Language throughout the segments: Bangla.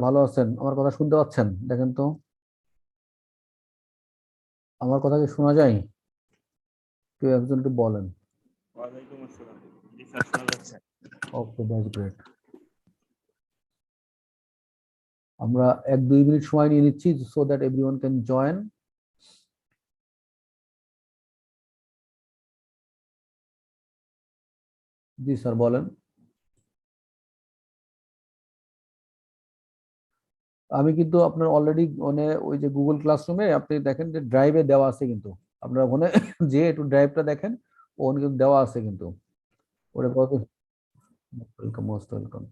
ভালো আছেন? আমার কথা শুনতে পাচ্ছেন? দেখেন তো, আমার কথা কি শোনা যায়? কেউ একজন একটু বলেন। ওয়ালাইকুম আসসালাম। জি স্যার, শোনা যাচ্ছে। ওকে, দ্যাটস গ্রেট। আমরা 1-2 মিনিট সময় নিয়ে নিচ্ছি so that everyone can join. G sir, বলেন। আমি কিন্তু আপনার অলরেডি মানে ওই যে গুগল ক্লাসরুমে আপনি দেখেন যে ড্রাইভে দেওয়া আছে কিন্তু আপনার ওখানে যে একটু ড্রাইভটা দেখেন, ওখানে কিন্তু দেওয়া আছে কিন্তু ওটা কত। Welcome, most welcome.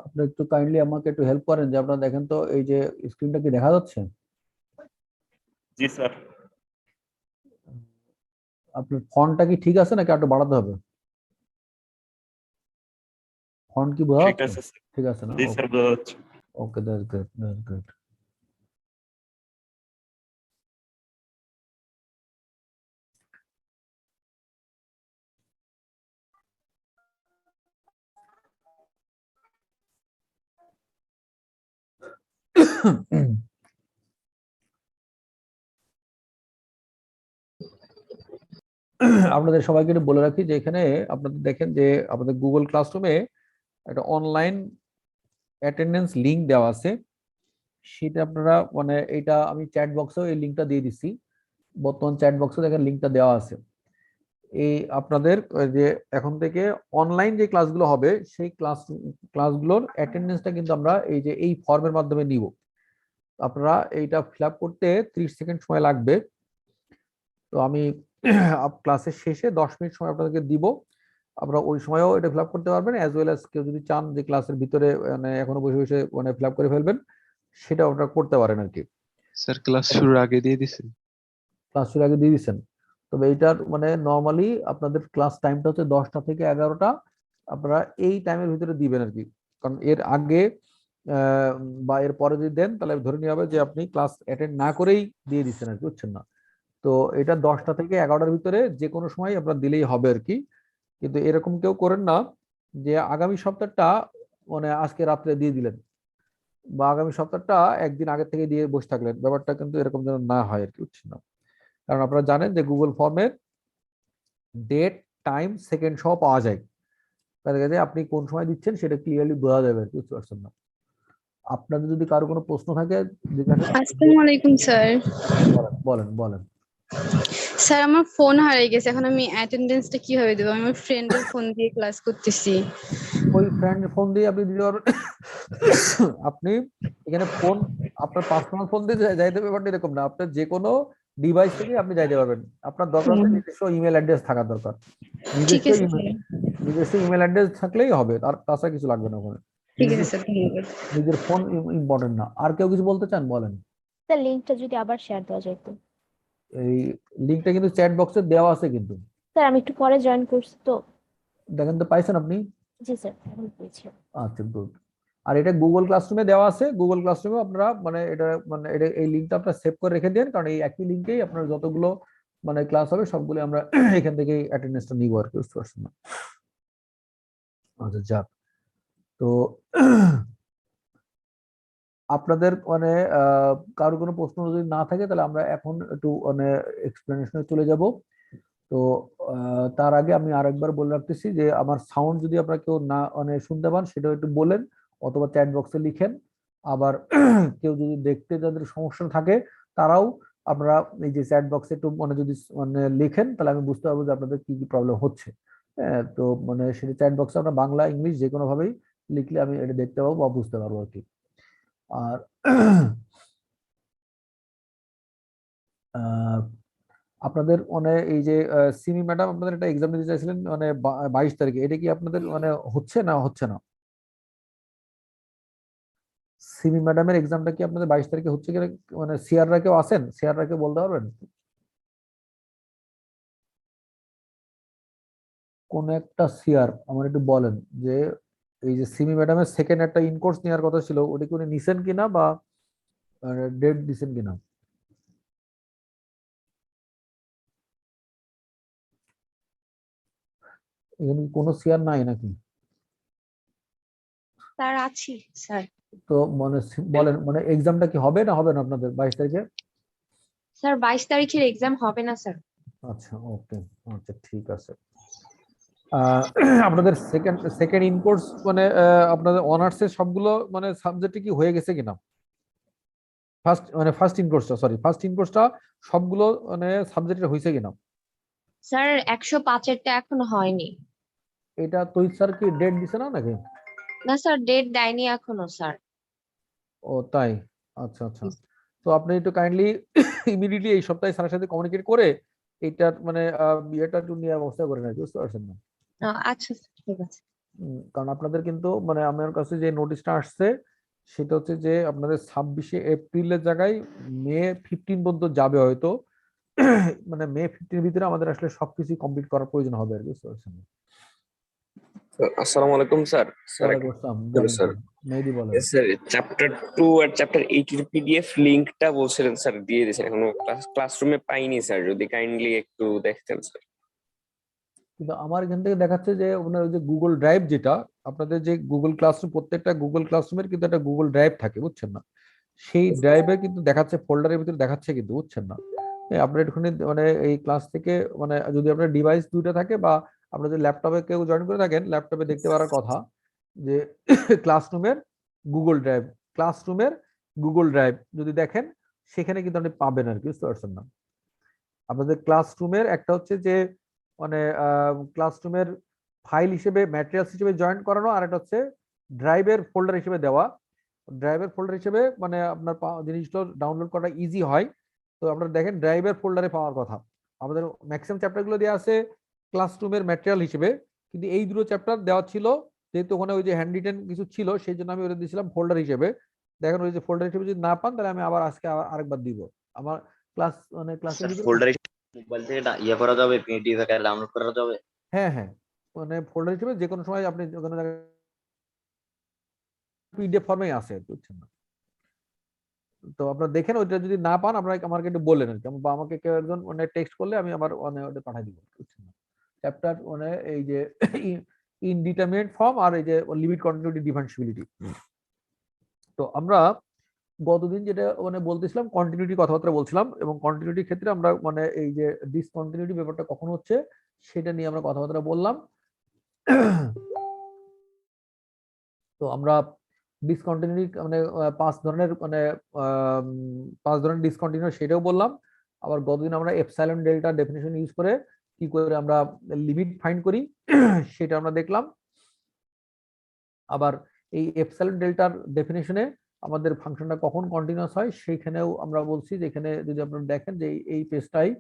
আপনি একটু কাইন্ডলি আমাকে একটু হেল্প করেন যে আপনারা দেখেন তো এই যে স্ক্রিনটা কি দেখা যাচ্ছে? জি স্যার। আপনার ফন্টটা কি ঠিক আছে নাকি একটু বাড়াতে হবে? ফন্ট কি বোঝা ঠিক যাচ্ছে? আছে স্যার। ঠিক আছে না? জি স্যার, বোঝা যাচ্ছে। ওকে, দ্যাটস গ্রেট, দ্যাটস গ্রেট। আপনাদের সবাইকে একটু বলে রাখি যে এখানে আপনাদের দেখেন যে আমাদের গুগল ক্লাসরুমে একটা অনলাইন অ্যাটেন্ডেন্স লিংক দেওয়া আছে। সেটা আপনারা মানে এটা আমি চ্যাট বক্সেও এই লিংকটা দিয়ে দিচ্ছি। বর্তমান চ্যাট বক্সে দেখেন লিংকটা দেওয়া আছে। এই আপনাদের ওই যে এখন থেকে অনলাইন যে ক্লাসগুলো হবে সেই ক্লাসগুলোর অ্যাটেন্ডেন্সটা কিন্তু আমরা এই যে এই ফর্মের মাধ্যমে নিব। আপনারা এইটা ফিল আপ করতে 30 সেকেন্ড সময় লাগবে। তো আমি ক্লাসের শেষে 10 মিনিট সময় আপনাদেরকে দিব। আপনারা ওই সময়ও এটা ফিল আপ করতে পারবেন, অ্যাজ ওয়েল অ্যাজ কেউ যদি চান যে ক্লাসের ভিতরে মানে এখনো বসে বসে মানে ফিল আপ করে ফেলবেন, সেটা আপনারা করতে পারেন আর কি। স্যার ক্লাস শুরুর আগে দিয়ে দিছেন? ক্লাস শুরুর আগে দিয়ে দিচ্ছেন। তবে এইটার মানে নর্মালি আপনাদের ক্লাস টাইমটা হচ্ছে 10টা থেকে 11টা। আপনারা এই টাইমের ভিতরে দিবেন আর কি। কারণ এর আগে বা এর পরে যদি দেন তাহলে ধরে নেওয়া হবে যে আপনি ক্লাস অ্যাটেন্ড না করেই দিয়ে দিচ্ছেন আর কি, বুঝছেন না? তো এটা 10টা থেকে 11টার ভিতরে যে কোনো সময় আপনার দিলেই হবে আর কি। কিন্তু এরকম কেউ করেন না যে আগামী সপ্তাহটা মানে আজকে রাত্রে দিয়ে দিলেন, বা আগামী সপ্তাহটা একদিন আগে থেকে দিয়ে বসে থাকলেন। ব্যাপারটা কিন্তু এরকম যেন না হয় আর কি, বুঝছেন না? কারণ আপনারা জানেন যে গুগল ফর্মের ডেট, টাইম, সেকেন্ড সহ পাওয়া যায়। তার কাছে আপনি কোন সময় দিচ্ছেন সেটা ক্লিয়ারলি বোঝা যাবে আর কি, বুঝতে পারছেন না? আপনাদের যদি কারো কোনো প্রশ্ন থাকে জিজ্ঞাসা আসসালামু আলাইকুম স্যার। বলেন বলেন বলেন। স্যার আমার ফোন হারিয়ে গেছে, এখন আমি অ্যাটেন্ডেন্সটা কিভাবে দেবো? আমি আমার ফ্রেন্ডের ফোন দিয়ে ক্লাস করতেছি। ওই ফ্রেন্ড ফোন দিয়ে আপনি দিতে পারবেন। আপনি এখানে ফোন আপনার পার্সোনাল ফোন দিয়ে যাইতে ব্যাপারটা এরকম না, আপনার যে কোনো ডিভাইস থেকে আপনি যাইতে পারবেন। আপনার দরকার হচ্ছে নিজস্ব ইমেল অ্যাড্রেস থাকার দরকার। ঠিক নিজস্ব আছে ইমেল, স্যার। নিজস্ব ইমেল অ্যাড্রেস থাকলেই হবে, আর তাছাড়া কিছু লাগবে না ওখানে। ঠিক আছে নিজস্ব স্যার, ধন্যবাদ। নিজের ফোন ইম্পর্টেন্ট না। আর কেউ কিছু বলতে চান বলেন। স্যার লিঙ্কটা যদি আবার শেয়ার দেওয়া যেত। এই লিংকটা কিন্তু চ্যাট বক্সে দেওয়া আছে কিন্তু। স্যার আমি একটু পরে জয়েন করছি তো। দেখেন তো পাইছেন আপনি? জি স্যার, এখন পেয়েছি। আচ্ছা, গুড। আর এটা গুগল ক্লাসরুমে দেওয়া আছে, গুগল ক্লাসরুমে আপনারা মানে এটা এই লিঙ্কটা আপনারা সেভ করে রেখে দেন, কারণ এই একই লিঙ্কেই আপনার যতগুলো মানে ক্লাস হবে সবগুলো আমরা এখান থেকে অ্যাটেন্ডেন্সটা নিব আর কি, বুঝতে পারছেন না? আচ্ছা, যাক। তো আপনাদের মানে কারো কোনো প্রশ্ন যদি না থাকে তাহলে আমরা এখন একটু মানে এক্সপ্লেনেশনে চলে যাব। তো তার আগে আমি আরেকবার বলে রাখতেছি যে আমার সাউন্ড যদি আপনারা কেউ না মানে শুনতে পান সেটাও একটু বলেন, অথবা চ্যাট বক্সে লিখেন। আবার কেউ যদি দেখতে যাদের সমস্যা থাকে তারাও আপনারা এই যে চ্যাট বক্সে একটু মানে যদি মানে লিখেন তাহলে আমি বুঝতে পারবো যে আপনাদের কি কি প্রবলেম হচ্ছে। হ্যাঁ, তো মানে সেটা চ্যাট বক্সে আমরা বাংলা ইংলিশ যে কোনো ভাবেই লিখলে আমি এটা দেখতে পাবো বা বুঝতে পারবো আর কি। আর আহ, আপনাদের মানে এই যে সিমি ম্যাডাম আপনাদের একটা এক্সাম দিতে চাইছিলেন মানে 22 তারিখে, এটা কি আপনাদের মানে হচ্ছে না হচ্ছে না? সিমি ম্যাডামের এক্সামটা কি আপনাদের 22 তারিখে হচ্ছে কিনা, মানে সিআররা কেউ আছেন, সিআররা কেউ বলতে পারবেন? কোন একটা সিআর আমার একটু বলেন যে এই যে সিমি ম্যাডামের সেকেন্ড একটা ইনকোর্স নেওয়ার কথা ছিল, ওটা কি উনি নিছেন কিনা বা ডেট দিছেন কিনা? এখানে কি কোনো সিআর নাই নাকি? স্যার আছি স্যার। তো মানে বলেন মানে এক্সামটা কি হবে না হবে না আপনাদের 22 তারিখে? স্যার 22 তারিখের এক্সাম হবে না স্যার। আচ্ছা, ওকে। আচ্ছা, ঠিক আছে। আহ, আপনাদের সেকেন্ড সেকেন্ড ইন কোর্স মানে আপনাদের অনার্সের সবগুলো মানে সাবজেক্টে কি হয়ে গেছে কিনা? ফার্স্ট মানে ফার্স্ট ইন কোর্সটা, সরি, ফার্স্ট ইন কোর্সটা সবগুলো মানে সাবজেক্টে হয়েছে কিনা? স্যার 105-এরটা এখনো হয়নি। এটা তৈরি স্যার কি ডেট দিছে না নাকি? না স্যার, ডেট দেয়নি এখনো স্যার। ও তাই? আচ্ছা, আচ্ছা। তো আপনি একটু কাইন্ডলি ইমিডিয়েটলি এই সপ্তাহে স্যারের সাথে কমিউনিকেট করে এইটার মানে বিয়েটা একটু নেওয়ার ব্যবস্থা করে নেয়, বুঝতে পারছেন না? আচ্ছা স্যার, ঠিক আছে। কারণ আপনাদের কিন্তু মানে আমার কাছে যে নোটিশটা আসছে সেটা হচ্ছে যে আপনাদের 26শে এপ্রিলের জায়গায় মে 15 পর্যন্ত যাবে হয়তো। মানে মে 15 ভিতরে আমাদের আসলে সবকিছু কমপ্লিট করার প্রয়োজন হবে আর কি, বুঝতে পারছেন? আসসালামু আলাইকুম স্যার। স্যার ওয়ালাইকুম আসসালাম, বলো বলেন স্যার। স্যার। মেহেদি বলেন। স্যার চ্যাপ্টার 2 আর চ্যাপ্টার 8 এর পিডিএফ লিংকটা বলছিলেন স্যার দিয়ে দিয়েছেন, এখনো ক্লাসরুমে পাইনি স্যার, যদি কাইন্ডলি একটু দেখতেন স্যার। কিন্তু আমার এখান থেকে দেখাচ্ছে যে আপনার ওই যে গুগল ড্রাইভ যেটা আপনাদের যে গুগল ক্লাসরুম, প্রত্যেকটা গুগল ক্লাসরুমের কিন্তু একটা গুগল ড্রাইভ থাকে, বুঝছেন না? সেই ড্রাইভে কিন্তু দেখাচ্ছে, ফোল্ডারের ভিতরে দেখাচ্ছে কিন্তু, বুঝছেন না? আপনার এখানে মানে এই ক্লাস থেকে মানে যদি আপনার ডিভাইস দুইটা থাকে বা আপনার যদি ল্যাপটপে কেউ জয়েন করে থাকেন ল্যাপটপে দেখতে পারার কথা যে ক্লাসরুমের গুগল ড্রাইভ, ক্লাসরুমের গুগল ড্রাইভ যদি দেখেন সেখানে কিন্তু আপনি পাবেন আর কি, বুঝতে পারছেন না? আপনাদের ক্লাসরুমের একটা হচ্ছে যে মানে ক্লাসরুমের ফাইল হিসেবে ম্যাটেরিয়ালস হিসেবে জয়েন করানো, আর একটা হচ্ছে ড্রাইভের ফোল্ডার হিসেবে দেওয়া। ড্রাইভের ফোল্ডার হিসেবে মানে আপনার জিনিসগুলো ডাউনলোড করা ইজি হয়। তো আপনারা দেখেন ড্রাইভের ফোল্ডারে পাওয়ার কথা। আমাদের ম্যাক্সিমাম চ্যাপ্টারগুলো দেওয়া আছে ক্লাসরুমের ম্যাটেরিয়াল হিসেবে, কিন্তু এই দুটো চ্যাপ্টার দেওয়া ছিল যেহেতু ওখানে ওই যে হ্যান্ড রিটেন কিছু ছিল সেই জন্য আমি ওটা দিয়েছিলাম ফোল্ডার হিসেবে। দেখেন ওই যে ফোল্ডার হিসেবে যদি না পান তাহলে আমি আবার আজকে আরেকবার দিব। আমার ক্লাস মানে ক্লাসের ভিতরে ফোল্ডার মোবাইল থেকে ইয়ে করা যাবে, পিডিএফ আকারে ডাউনলোড করা যাবে? হ্যাঁ, হ্যাঁ, মানে ফোল্ডার হিসেবে যে কোনো সময় আপনি কোনো জায়গায় পিডিএফ ফর্মেই আছে, বুঝছেন না? তো আপনারা দেখেন ওইটা যদি না পান আপনারা আমাকে একটু বললেন আর কি, বা আমাকে কেউ একজন মানে টেক্সট করলে আমি আমার মানে ওটা পাঠিয়ে দিব, বুঝছেন না? চ্যাপ্টার মানে এই যে ইনডিটারমিনেট ফর্ম আর এই যে লিমিট কন্টিনিউটি ডিফারেন্সিবিলিটি। তো আমরা গতদিন যেটা মানে বলতেছিলাম কন্টিনিউটি কথাবার্তা বলছিলাম, এবং কন্টিনিউটির ক্ষেত্রে আমরা মানে এই যে ডিসকন্টিনিউটি ব্যাপারটা কখন হচ্ছে সেটা নিয়ে আমরা কথাবার্তা বললাম। তো আমরা ডিসকন্টিনিউটি মানে 5 ধরনের মানে 5 ধরনের ডিসকন্টিনিউ সেটাও বললাম। আবার গতদিন আমরা এপসাইলন ডেল্টা ডেফিনিশন ইউজ করে কি করে আমরা লিমিট ফাইন্ড করি সেটা আমরা দেখলাম। আবার এই এপসাইলন ডেল্টার ডেফিনিশনে আমাদের ফাংশনটা কখন কন্টিনিউয়াস হয় সেইখানেও আমরা বলছি যে এখানে যদি আপনারা দেখেন যে এই পেজটাই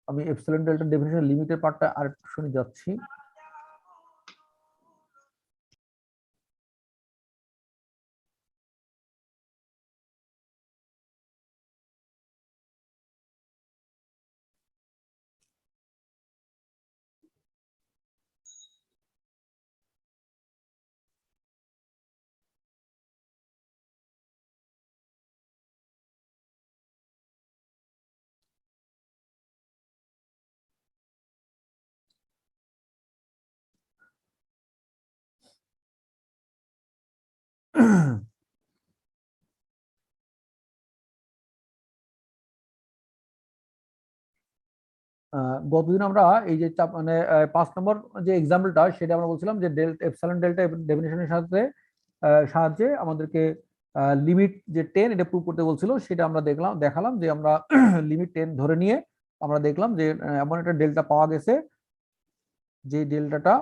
আমি এপসিলন ডেল্টা ডেফিনিশন লিমিটের পার্টটা আরেকটু শুনে যাচ্ছি। গতদিন আমরা এই যে মানে 5 নম্বর যে এক্সাম্পলটা সেটা আমরা বলছিলাম যে এপসাইলন ডেল্টা ডেফিনিশনের সাহায্যে আমাদেরকে লিমিট যে 10 এটা প্রুভ করতে বলছিল, সেটা আমরা দেখালাম যে আমরা লিমিট 10 ধরে নিয়ে আমরা দেখলাম যে এমন একটা ডেল্টা পাওয়া গেছে যে ডেল্টাটা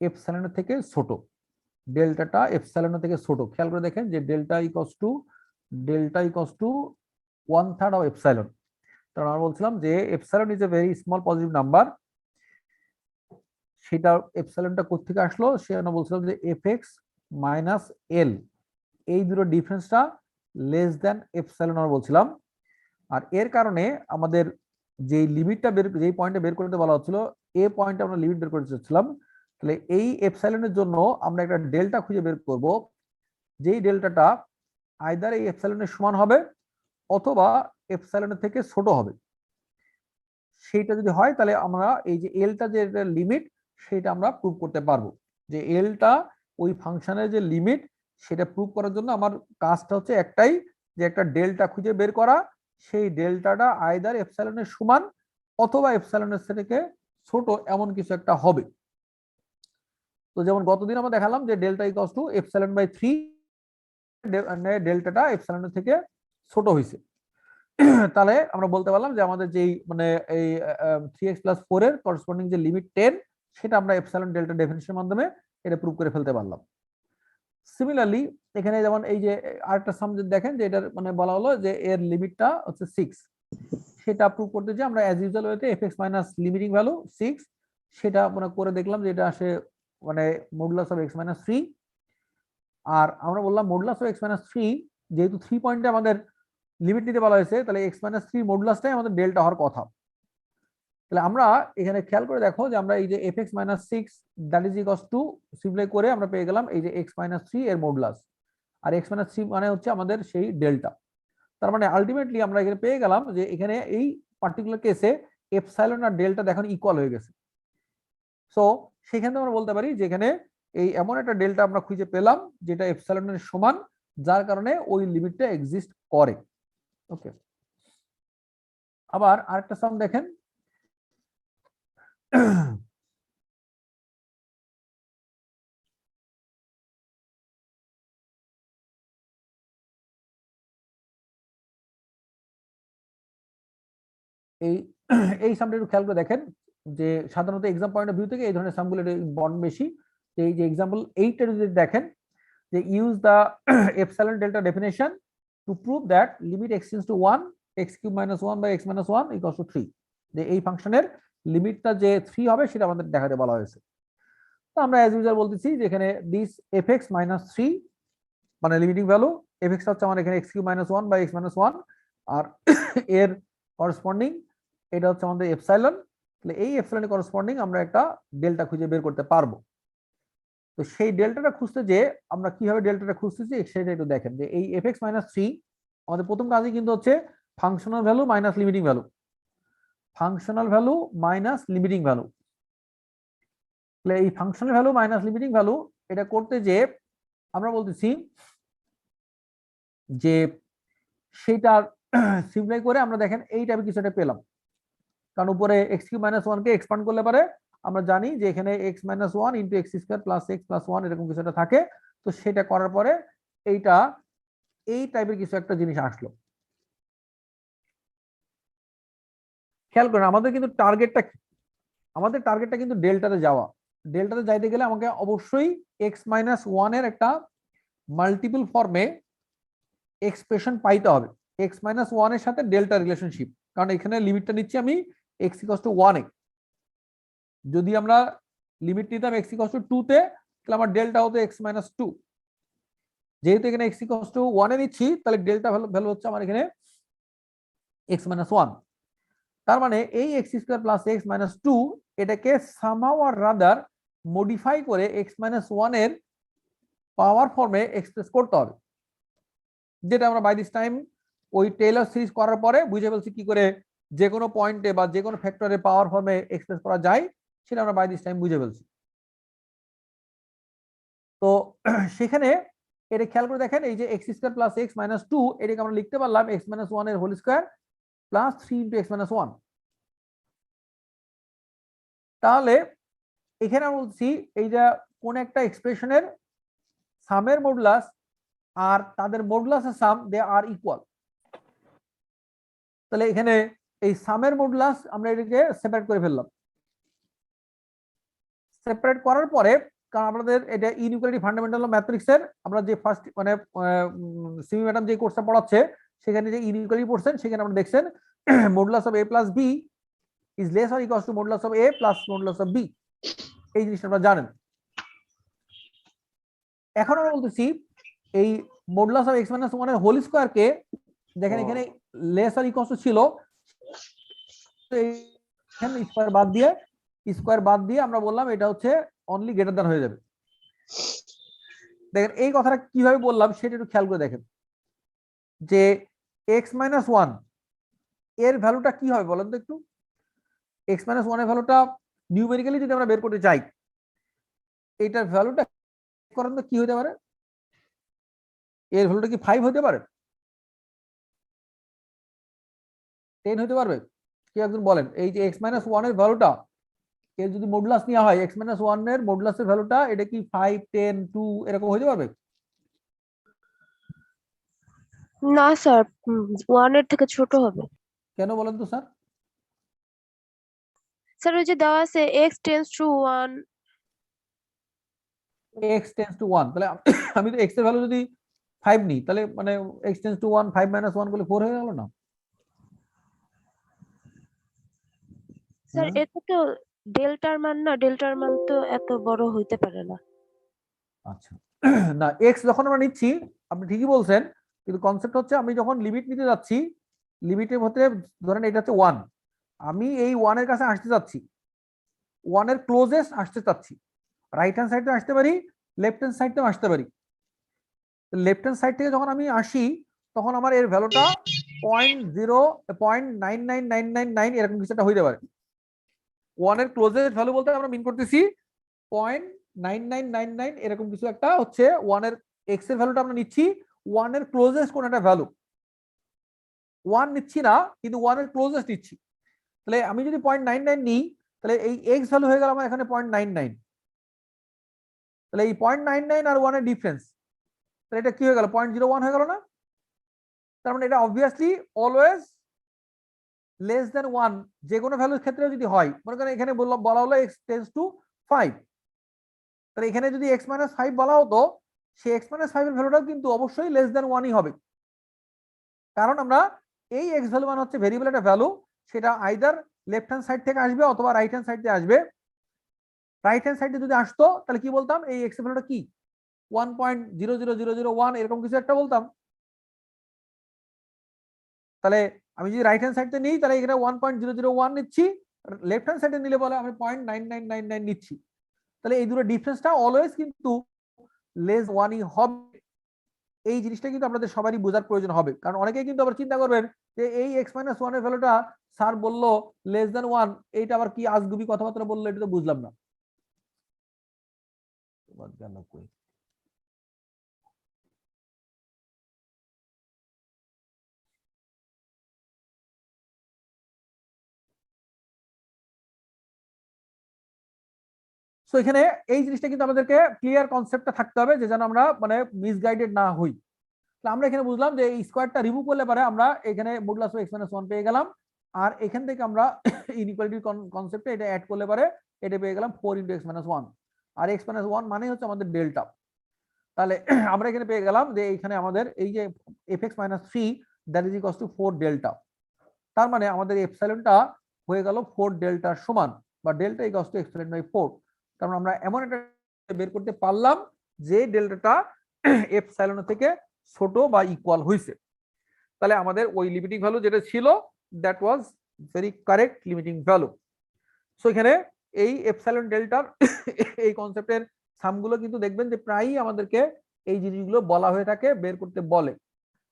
এপসাইলনের থেকে ছোট। ডেল্টাটা এপসাইলনের থেকে ছোট, খেয়াল করে দেখেন যে delta equals two 1/3 of epsilon. কারণ আমরা বলছিলাম যে epsilon is a very small positive number, সেটা এপসাইলনটা কোত্থেকে আসলো, সেটা বলছিলাম যে fx মাইনাস এল, এই দুটো ডিফারেন্সটা লেস দ্যান এপসাইলন আমরা বলছিলাম। আর এর কারণে আমাদের যে লিমিটটা যেই পয়েন্টে বের করতে বলা হচ্ছিল, এ পয়েন্টে আমরা লিমিট বের করতে চাচ্ছিলাম, তাহলে এই এপসাইলনের জন্য আমরা একটা ডেল্টা খুঁজে বের করব, যেই ডেল্টাটা আইদার এই এপসাইলনের সমান হবে অথবা এপসাইলনের থেকে ছোট হবে। সেইটা যদি হয় তাহলে আমরা এই যে এলটা যে লিমিট সেটা আমরা প্রুভ করতে পারবো, যে এলটা ওই ফাংশনের যে লিমিট সেটা প্রুভ করার জন্য আমার কাজটা হচ্ছে একটাই, যে একটা ডেল্টা খুঁজে বের করা, সেই ডেল্টাটা আইদার এপসাইলনের সমান অথবা এপসাইলনের থেকে ছোট এমন কিছু একটা হবে। তো যেমন গতদিন আমরা দেখালাম যে delta equals to epsilon by 3, ডেল্টাটা এপসাইলনের থেকে ছোট হয়েছে। তাহলে আমরা বলতে পারলাম যে আমাদের যেই মানে এই 3x + 4 এর করসপন্ডিং যে লিমিট 10 সেটা আমরা এপসাইলন ডেল্টা ডেফিনিশনের মাধ্যমে এটা প্রুভ করে ফেলতে পারলাম। সিমিলারলি এখানে যেমন এই যে আরেকটা সাম দেখেন যে এটার মানে বলা হলো যে এর লিমিটটা হচ্ছে 6, সেটা প্রুভ করতে যে আমরা অ্যাজ ইউজুয়াল ওয়েতে fx মাইনাস লিমিটিং ভ্যালু 6 সেটা মানে করে দেখলাম যে এটা আসে মানে মডুলাস অফ x - 3। আর আমরা বললাম মডুলাস অফ x - 3 যেহেতু 3 পয়েন্টে আমাদের লিমিট নিতে বলা হয়েছে, তাহলে x - 3 মডুলাসটাই আমাদের ডেল্টা হওয়ার কথা। তাহলে আমরা এখানে খেয়াল করে দেখো যে আমরা এই যে fx - 6 that is equals to সিম্পলাই করে আমরা পেয়ে গেলাম এই যে x - 3 এর মডুলাস, আর x - 3 মানে হচ্ছে আমাদের সেই ডেল্টা। তার মানে আলটিমেটলি আমরা এখানে পেয়ে গেলাম যে এখানে এই পার্টিকুলার কেসে এপসাইলন আর ডেল্টা এখন ইকুয়াল হয়ে গেছে। সো সেখানে আমরা বলতে পারি যে এখানে এই এমন একটা ডেল্টা আমরা খুঁজে পেলাম যেটা এপসাইলনের সমান, যার কারণে ওই লিমিটটা এক্সিস্ট করে। ওকে, আবার আরেকটা সাম দেখেন, এই এই সামটা একটু খেয়াল করে দেখেন যে সাধারণত এক্সাম পয়েন্ট অফ ভিউ থেকে এই ধরনের সামগুলো ইম্পর্টেন্ট বেশি। এই যে এক্সাম্পল 8 এর যদি দেখেন যে use the epsilon delta definition to prove that limit x tends to 1 x³ - 1 by x - 1 equals to 3, যে এই ফাংশনের লিমিটটা যে 3 হবে সেটা আমাদের দেখাতে বলা হয়েছে। তো আমরা অ্যাজ ইউজুয়াল বলতেছি যে এখানে দিস fx - 3 মানে লিমিটিং ভ্যালু, fx হচ্ছে আমার এখানে x³ - 1 বাই x - 1, আর এর করসপন্ডিং এটা হচ্ছে আমাদের এপসাইলন। তাহলে এই এপসাইলনের করসপন্ডিং আমরা একটা ডেল্টা খুঁজে বের করতে পারবো। তো সেই ডেল্টাটা খুঁজতে যে আমরা কিভাবে ডেল্টাটা খুঁজতেছি সেটা একটু দেখেন যে এই fx - 3 আমাদের প্রথম কাজই কিন্তু হচ্ছে functional value minus limiting value, functional value minus limiting value. তাহলে এই functional value minus limiting value এটা করতে যে আমরা বলতেছি যে সেটার সিম্পলাই করে আমরা দেখেন এই টাইপের কিছু একটা পেলাম, কারণ উপরে x³ - 1 কে এক্সপান্ড করলে পারে আমরা জানি যে এখানে x - 1 into x² plus x plus 1 এরকম কিছু একটা থাকে। তো সেটা করার পরে এইটা এই টাইপের কিছু একটা জিনিস আসলো। খেয়াল করেন আমাদের কিন্তু টার্গেটটা কি, আমাদের টার্গেটটা কিন্তু ডেল্টাতে যাওয়া। ডেল্টাতে যাইতে গেলে আমাকে অবশ্যই x - 1 এর একটা মাল্টিপল ফর্মে এক্সপ্রেশন পাইতে হবে x মাইনাস 1 এর সাথে ডেল্টা রিলেশনশিপ, কারণ এখানে লিমিটটা নিচ্ছি আমি x ইকুয়ালস টু 1 এ। যদি আমরা লিমিট নিতাম x ইকুয়ালস টু 2 তে, তাহলে আমার ডেল্টা হতো x মাইনাস 2। যেহেতু এখানে x ইকুয়ালস টু 1 এ নিচ্ছি, তাহলে ডেল্টা ভ্যালু হচ্ছে আমার এখানে x মাইনাস 1। তার মানে এই x square plus x minus 2 এটাকে সামহাউ অর রাদার মডিফাই করে x মাইনাস 1 এর পাওয়ার ফর্মে এক্সপ্রেস করতে হবে, যেটা আমরা বাই দিস টাইম ওই টেইলর সিরিজ করার পরে বুঝে ফেলছি কি করে যে কোনো পয়েন্টে বা যে কোনো ফ্যাক্টরে পাওয়ার ফর্মে এক্সপ্রেস করা যায়, সেটা আমরা বাই দিস টাইম বুঝে ফেলছি। তো সেখানে এটা খেয়াল করে দেখেন, এই যে x square plus x minus 2 এটাকে আমরা লিখতে পারলাম x মাইনাস 1 এর whole square plus 3 into x minus 1। তাহলে এখানে আমরা বলছি এই যে কোন একটা এক্সপ্রেশনের সামের মডুলাস আর তাদের মডুলাসের সাম দে আর ইকুয়াল। তাহলে এখানে এই সামের মডুলাস আমরা এটাকে সেপারেট করে ফেললাম। সেপারেট করার পরে, কারণ আমাদের এটা ইনইকুয়ালিটি ফান্ডামেন্টাল অফ ম্যাথমেটিক্সের আমরা যে ফার্স্ট মানে সিমি ম্যাডাম যে কোর্সটা পড়াচ্ছে সেখানে যে ইনইকুয়ালিটি পড়ছেন, সেখানে আমরা দেখছেন modulus of a plus b is less or equals two modulus of a plus modulus of b। এই জিনিসটা আপনারা জানেন। এখন আমরা বলতেছি এই মডুলাস অফ x মাইনাস 1 এর হোল স্কয়ার কে দেখেন এখানে লেস অর ইকুয়ালস টু ছিল, এখানে স্কয়ার বাদ দিয়ে আমরা বললাম এটা হচ্ছে অনলি গ্রেটার দ্যান হয়ে যাবে। দেখেন এই কথাটা কিভাবে বললাম সেটা একটু খেয়াল করে দেখেন, যে x মাইনাস 1 এর ভ্যালুটা কি হবে বলেন তো একটু। x মাইনাস 1 এর ভ্যালুটা নিউমেরিক্যালি যদি আমরা বের করতে চাই, এটার ভ্যালুটা করেন তো কি হতে পারে? এর ভ্যালুটা কি 5 হতে পারে, 10 হতে পারবে? কেউ একজন বলেন। এই যে x মাইনাস 1 এর ভ্যালুটা এর যদি মডুলাস নেওয়া হয়, x মাইনাস 1 এর মডুলাসের ভ্যালুটা এটা কি 5, 10, 2 এরকম হতে পারবে? না স্যার, 1 এর থেকে ছোট হবে। কেন বলেন তো স্যার? স্যার ওই যে দেওয়া আছে x tends to 1। x tends to 1, তাহলে আমি তো x এর ভ্যালু যদি 5 নিই, তাহলে মানে x টেন্ডস টু 1 5 মাইনাস 1 করলে 4 হয়ে গেল না? স্যার এটা তো ডেল্টার মান না, ডেল্টার মান তো এত বড় হইতে পারে না। আচ্ছা, না x যখন আমরা নিচ্ছি আপনি ঠিকই বলছেন, কিন্তু কনসেপ্ট হচ্ছে আমি যখন লিমিট নিতে যাচ্ছি, লিমিটের মধ্যে ধরেন এটা হচ্ছে 1, আমি এই 1 এর কাছে আসতে যাচ্ছি, 1 এর ক্লোজেস্ট আসতে চাচ্ছি, রাইট হ্যান্ড সাইডে আসতে পারি, লেফট হ্যান্ড সাইডেও আসতে পারি। লেফট হ্যান্ড সাইড থেকে যখন আমি আসি, তখন আমার এর ভ্যালুটা 0.999999 এরকম কিছু একটা হইতে পারে। 1 এর ক্লোজেস্ট ভ্যালু বলতে আমরা মিন করতেছি 0.9999 এরকম কিছু একটা হচ্ছে 1 এর x এর ভ্যালুটা আমরা নিচ্ছি 1 এর ক্লোজেস্ট কোন একটা ভ্যালু। 1 নিচ্ছি না, কিন্তু 1 এর ক্লোজেস্ট নিচ্ছি। তাহলে আমি যদি 0.99 নিই, তাহলে এই x ভ্যালু হয়ে গেল আমার এখানে 0.99। তাহলে এই 0.99 আর 1 এর ডিফারেন্স, তাহলে এটা কি হয়ে গেল? 0.01 হয়ে গেল না? তার মানে এটা অবভিয়াসলি অলওয়েজ লেস দ্যান 1 যে কোনো ভ্যালুর ক্ষেত্রে যদি হয়। মনে করেন এখানে বলা হলো x টেন্ডস টু 5, তাহলে এখানে যদি x মাইনাস 5 বলা হতো, সেই x মাইনাস 5 এর ভ্যালুটাও কিন্তু অবশ্যই লেস দ্যান 1ই হবে, কারণ আমরা এই x ভ্যালু মানে হচ্ছে ভেরিয়েবল একটা ভ্যালু, সেটা আইদার লেফট হ্যান্ড সাইড থেকে আসবে অথবা রাইট হ্যান্ড সাইড থেকে আসবে। রাইট হ্যান্ড সাইডে যদি আসতো, তাহলে কি বলতাম? এই x এর ভ্যালুটা কি 1.00001 এরকম কিছু একটা বলতাম। তাহলে আমি যদি রাইট হ্যান্ড সাইডে নিই, তাহলে এখানে 1.001 নিচ্ছি, লেফট হ্যান্ড সাইডে নিলে বলে আমি 0.9999 নিচ্ছি। তাহলে এই দুটো ডিফারেন্সটা অলওয়েজ কিন্তু লেস 1ই হবে। এই জিনিসটা কিন্তু আপনাদের সবারই বোঝার প্রয়োজন হবে, কারণ অনেকেই কিন্তু আবার চিন্তা করবেন যে এই x মাইনাস 1 এর ভ্যালুটা স্যার বললো লেস দ্যান 1, এইটা আবার কি আজগুবি কথাবার্তা বললো, এটা তো বুঝলাম না। সো এখানে এই জিনিসটা কিন্তু আমাদেরকে ক্লিয়ার কনসেপ্টটা থাকতে হবে, যে যেন আমরা মানে মিসগাইডেড না হই। তাহলে আমরা এখানে বুঝলাম যে এই স্কয়ারটা রিমুভ করলে পারে আমরা এখানে মডুলাস অফ x মাইনাস 1 পেয়ে গেলাম, আর এখান থেকে আমরা ইনইকুয়ালিটি কনসেপ্টে এটা অ্যাড করলে পারে এটা পেয়ে গেলাম 4 × x মাইনাস 1, আর x মাইনাস 1 মানে হচ্ছে আমাদের ডেল্টা। তাহলে আমরা এখানে পেয়ে গেলাম যে এখানে আমাদের এই যে fx - 3 that is equals to 4 delta, তার মানে আমাদের এপসাইলনটা হয়ে গেল 4 ডেল্টার সমান, বা delta equals to epsilon by 4। তার মানে আমরা এমন একটা বের করতে পারলাম যে ডেল্টাটা এপসাইলন থেকে ছোট বা ইকুয়াল হয়েছে। তাহলে আমাদের ওই লিমিটিং ভ্যালু যেটা ছিল that was very correct limiting value. So এখানে এই এপসাইলন ডেল্টার এই কনসেপ্টের সামগুলো কিন্তু দেখবেন যে প্রায়ই আমাদেরকে এই জিনিসগুলো বলা হয়ে থাকে, বের করতে বলে।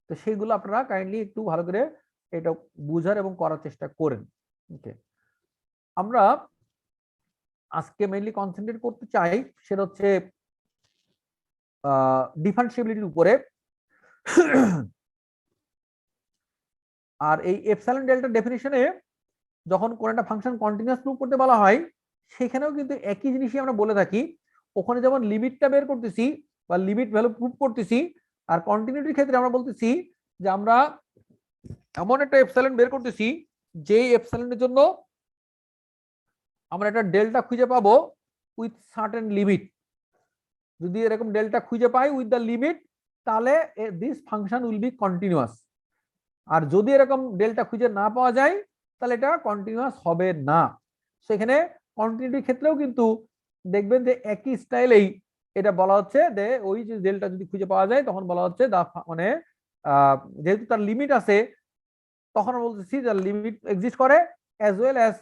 তো সেইগুলো আপনারা কাইন্ডলি একটু ভালো করে এটা বুঝার এবং করার চেষ্টা করেন। ওকে, আমরা আজকে মেইনলি কনসেন্ট্রেট করতে চাই সেটা হচ্ছে ডিফারেন্সিয়েবিলিটির উপরে। আর এই এপসাইলন ডেল্টা ডেফিনিশনে যখন কোন একটা ফাংশন কন্টিনিউয়াস প্রুভ করতে বলা হয়, সেখানেও কিন্তু একই জিনিসই আমরা বলে থাকি। ওখানে যেমন লিমিটটা বের করতেছি বা লিমিট ভ্যালু প্রুভ করতেছি, আর কন্টিনিউটির ক্ষেত্রে আমরা বলতেছি যে আমরা এমন একটা এপসাইলন বের করতেছি যে এপসাইলনের জন্য আমরা একটা ডেল্টা খুঁজে পাবো উইথ সার্টেন লিমিট। যদি এরকম ডেল্টা খুঁজে পাই উইথ দ্য লিমিট, তাহলে this function will be continuous. আর যদি এরকম ডেল্টা খুঁজে না পাওয়া যায় তাহলে এটা কন্টিনিউয়াস হবে না। সেখানে কন্টিনিউটির ক্ষেত্রেও কিন্তু দেখবেন যে একই স্টাইলেই এটা বলা হচ্ছে যে ওই যে ডেল্টা যদি খুঁজে পাওয়া যায় তখন বলা হচ্ছে মানে যেহেতু তার লিমিট আছে তখন আমরা বলতেছি যে লিমিট এক্সিস্ট করে অ্যাজ ওয়েল অ্যাজ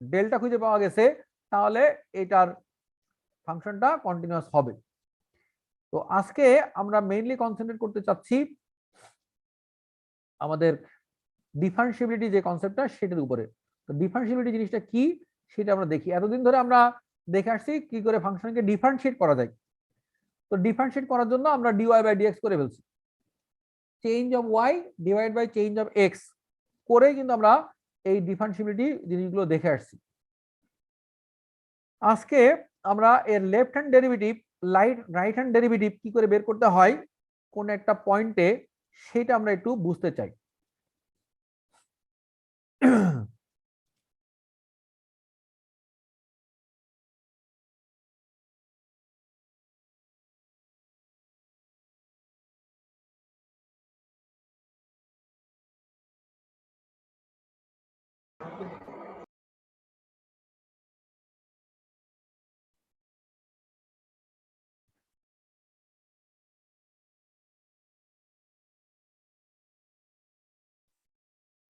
ডেল্টা খুঁজে পাওয়া গেছে, তাহলে এটার ফাংশনটা কন্টিনিউয়াস হবে। তো আজকে আমরা মেইনলি কনসেন্ট্রেট করতে চাচ্ছি আমাদের ডিফারেন্সিবিলিটি যে কনসেপ্টটা সেটার উপরে। তো ডিফারেন্সিবিলিটি জিনিসটা কি সেটা আমরা দেখি। এতদিন ধরে আমরা দেখে আসছি কি করে ফাংশনকে ডিফারেন্সিয়েট করা যায়। তো ডিফারেন্সিয়েট করার জন্য আমরা dy বাই dx করে ফেলছি, change of y divide by change of x করে কিন্তু আমরা এই ডিফারেন্সিবিলিটি জিনিসগুলো দেখে আসছি। আজকে আমরা এর left hand derivative right hand derivative কি করে বের করতে হয় কোন একটা পয়েন্টে, সেটা আমরা একটু বুঝতে চাই।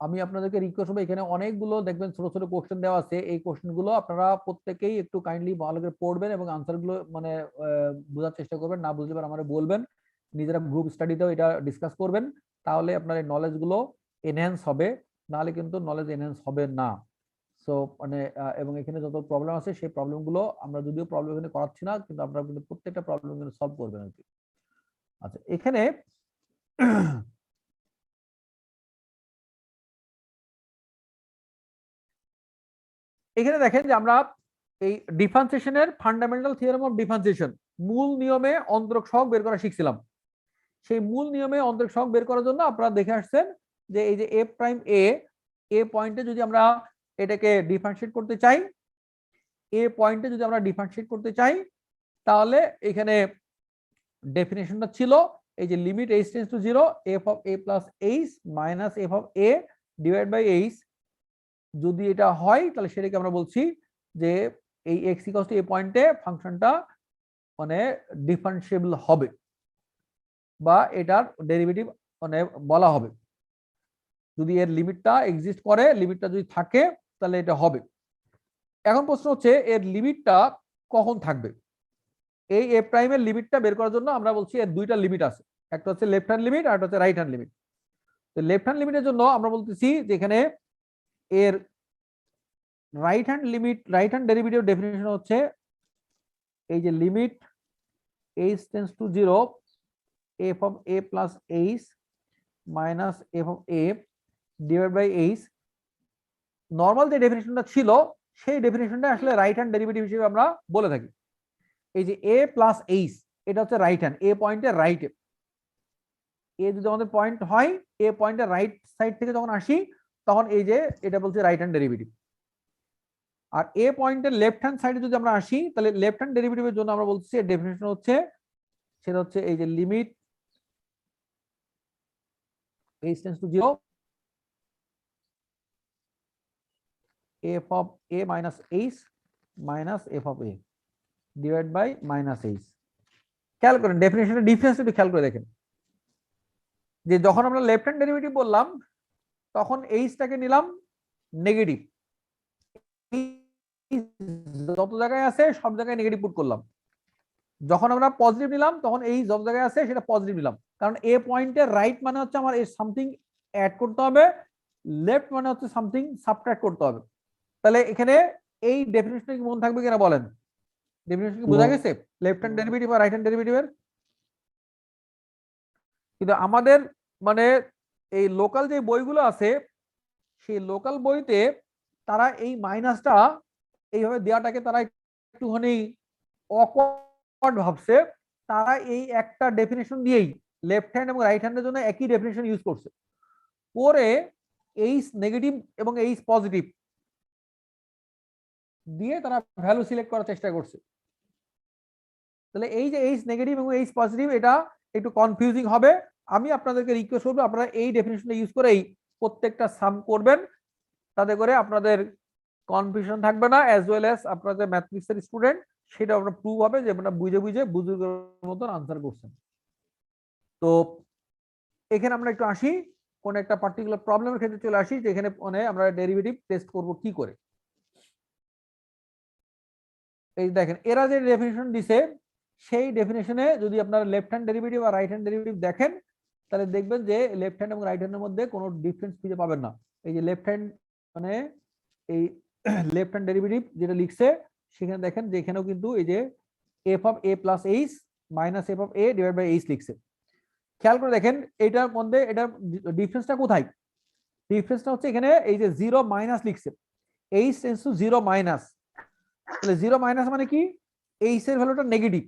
আমি আপনাদেরকে রিকোয়েস্ট করবো, এখানে অনেকগুলো দেখবেন ছোট ছোট কোশ্চেন দেওয়া আছে। এই কোশ্চেন গুলো আপনারা প্রত্যেকেই একটু কাইন্ডলি ভালো করে পড়বেন এবং আনসার গুলো মানে বোঝার চেষ্টা করবেন। না বুঝলে পরে আমাদের বলবেন, নিজেরা গ্রুপ স্টাডিতেও এটা ডিসকাস করবেন, তাহলে আপনার এই নলেজ গুলো এনহ্যান্স হবে, নাহলে কিন্তু নলেজ এনহ্যান্স হবে না। সো মানে এবং এখানে যত প্রবলেম আছে সেই প্রবলেম গুলো আমরা যদিও প্রবলেম এখানে করাচ্ছি না, কিন্তু আপনারা কিন্তু প্রত্যেকটা প্রবলেম কিন্তু সলভ করবেন আর কি। আচ্ছা, এখানে এখানে দেখেন যে আমরা এই ডিফারেন্সিয়েশনের ফান্ডামেন্টাল থিওরেম অফ ডিফারেন্সিয়েশন মূল নিয়মে অন্তরক সহগ বের করা শিখছিলাম। সেই মূল নিয়মে অন্তরক সহগ বের করার জন্য আপনারা দেখে আসছেন যে এই যে এফ প্রাইম এ পয়েন্টে যদি আমরা এটাকে ডিফারেন্সিয়েট করতে চাই, এ পয়েন্টে যদি আমরা ডিফারেন্সিয়েট করতে চাই, তাহলে এখানে ডেফিনেশনটা ছিল এই যে limit h tends to 0 f of a plus h minus f of a divide by h। যদি এটা হয় তাহলে সেটাকে আমরা বলছি যে এই x ইকুয়ালস টু a পয়েন্টে ফাংশনটা মানে ডিফারেন্সিয়েবল হবে বা এটার ডেরিভেটিভ মানে বলা হবে। যদি এর লিমিটটা এক্সিস্ট করে, লিমিটটা যদি থাকে তাহলে এটা হবে। এখন প্রশ্ন হচ্ছে এর লিমিটটা কখন থাকবে। এই এ প্রাইমের লিমিটটা বের করার জন্য আমরা বলছি এর দুইটা লিমিট আছে, একটা হচ্ছে লেফট হ্যান্ড লিমিট আর একটা হচ্ছে রাইট হ্যান্ড লিমিট। তো লেফট হ্যান্ড লিমিটের জন্য আমরা বলতেছি যে এখানে এর right hand limit right hand derivative definition হচ্ছে এই যে limit h tends to 0 f of a plus h minus f of a divide by h। Normal যে ডেফিনিশনটা ছিল সেই ডেফিনিশনটা আসলে রাইট হ্যান্ড ডেরিভেটিভ হিসেবে আমরা বলে থাকি। এই যে a প্লাস h এটা হচ্ছে রাইট হ্যান্ড, এ পয়েন্টের রাইটে। এ যদি আমাদের পয়েন্ট হয়, এ পয়েন্টের রাইট সাইড থেকে যখন আসি তখন এই যে এটা বলছে রাইট হ্যান্ড ডেরিভেটিভ। আর এ পয়েন্টের লেফট হ্যান্ড সাইডে যদি আমরা আসি তাহলে লেফট হ্যান্ড ডেরিভেটিভের জন্য আমরা বলছি এর ডেফিনিশন হচ্ছে সেটা হচ্ছে এই যে limit h tends to 0 f of a minus h minus f of a divided by minus h। খেয়াল করেন ডেফিনিশনের ডিফারেন্স একটু খেয়াল করে দেখেন যে যখন আমরা লেফট হ্যান্ড ডেরিভেটিভ বললাম তখন h টাকে নিলাম নেগেটিভ, যত জায়গায় আছে সব জায়গায় নেগেটিভ পুট করলাম। যখন আমরা পজিটিভ নিলাম তখন এই সব জায়গায় আছে সেটা পজিটিভ নিলাম, কারণ এ পয়েন্টে রাইট মানে হচ্ছে আমার এর সামথিং অ্যাড করতে হবে, লেফট মানে হচ্ছে সামথিং সাবট্রাক্ট করতে হবে। তাহলে এখানে এই ডেফিনিশনে কি মনে থাকবে কিনা বলেন? ডেফিনিশন কি বোঝা গেছে লেফট হ্যান্ড ডেরিভেটিভ আর রাইট হ্যান্ড ডেরিভেটিভের? কিন্তু আমাদের মানে এই লোকাল যে বইগুলো আছে সেই লোকাল বইতে তারা এই মাইনাসটা এইভাবে দেওয়াটাকে তারা একটুখানি অকওয়ার্ড ভাবছে, তারা এই একটা ডেফিনেশন দিয়েই লেফট হ্যান্ড এবং রাইট হ্যান্ডের জন্য একই ডেফিনেশন ইউজ করছে, করে এইচ নেগেটিভ এবং এইচ পজিটিভ দিয়ে তারা ভ্যালু সিলেক্ট করার চেষ্টা করছে। তাহলে এই যে এইচ নেগেটিভ এবং এইচ পজিটিভ এটা একটু কনফিউজিং হবে। আমি আপনাদেরকে রিকোয়েস্ট করবো আপনারা এই ডেফিনেশনটা ইউজ করেই প্রত্যেকটা সাম করবেন, তাতে করে আপনাদের কনফিউশন থাকবে না, অ্যাজ ওয়েল অ্যাজ আপনারা যে ম্যাথমেটিক্সের স্টুডেন্ট সেটা আপনার প্রুভ হবে যে আপনারা বুঝে বুঝে বুজুর্গের মতন আনসার করছেন। তো এখানে আমরা একটু আসি কোন একটা পার্টিকুলার প্রবলেমের ক্ষেত্রে চলে আসি, যেখানে মানে আমরা ডেরিভেটিভ টেস্ট করব কি করে। এই দেখেন এরা যে ডেফিনিশন দিছে সেই ডেফিনিশনে যদি আপনারা লেফট হ্যান্ড ডেরিভেটিভ আর রাইট হ্যান্ড ডেরিভেটিভ দেখেন তাহলে দেখবেন যে লেফট হ্যান্ড এবং রাইট হ্যান্ডের মধ্যে কোনো ডিফারেন্স খুঁজে পাবেন না। এই যে লেফট হ্যান্ড মানে এই লেফট হ্যান্ড ডেরিভেটিভ যেটা লিখছে সেখানে দেখেন যে এখানেও কিন্তু এই যে f of a plus h minus f of a divided by h লিখছে। খেয়াল করে দেখেন এটার মধ্যে এটা ডিফারেন্সটা কোথায়? ডিফারেন্সটা হচ্ছে এখানে এই যে 0 মাইনাস লিখছে, h টেন্ডস টু 0 মাইনাস। তাহলে 0 মাইনাস মানে কি h এর ভ্যালুটা নেগেটিভ,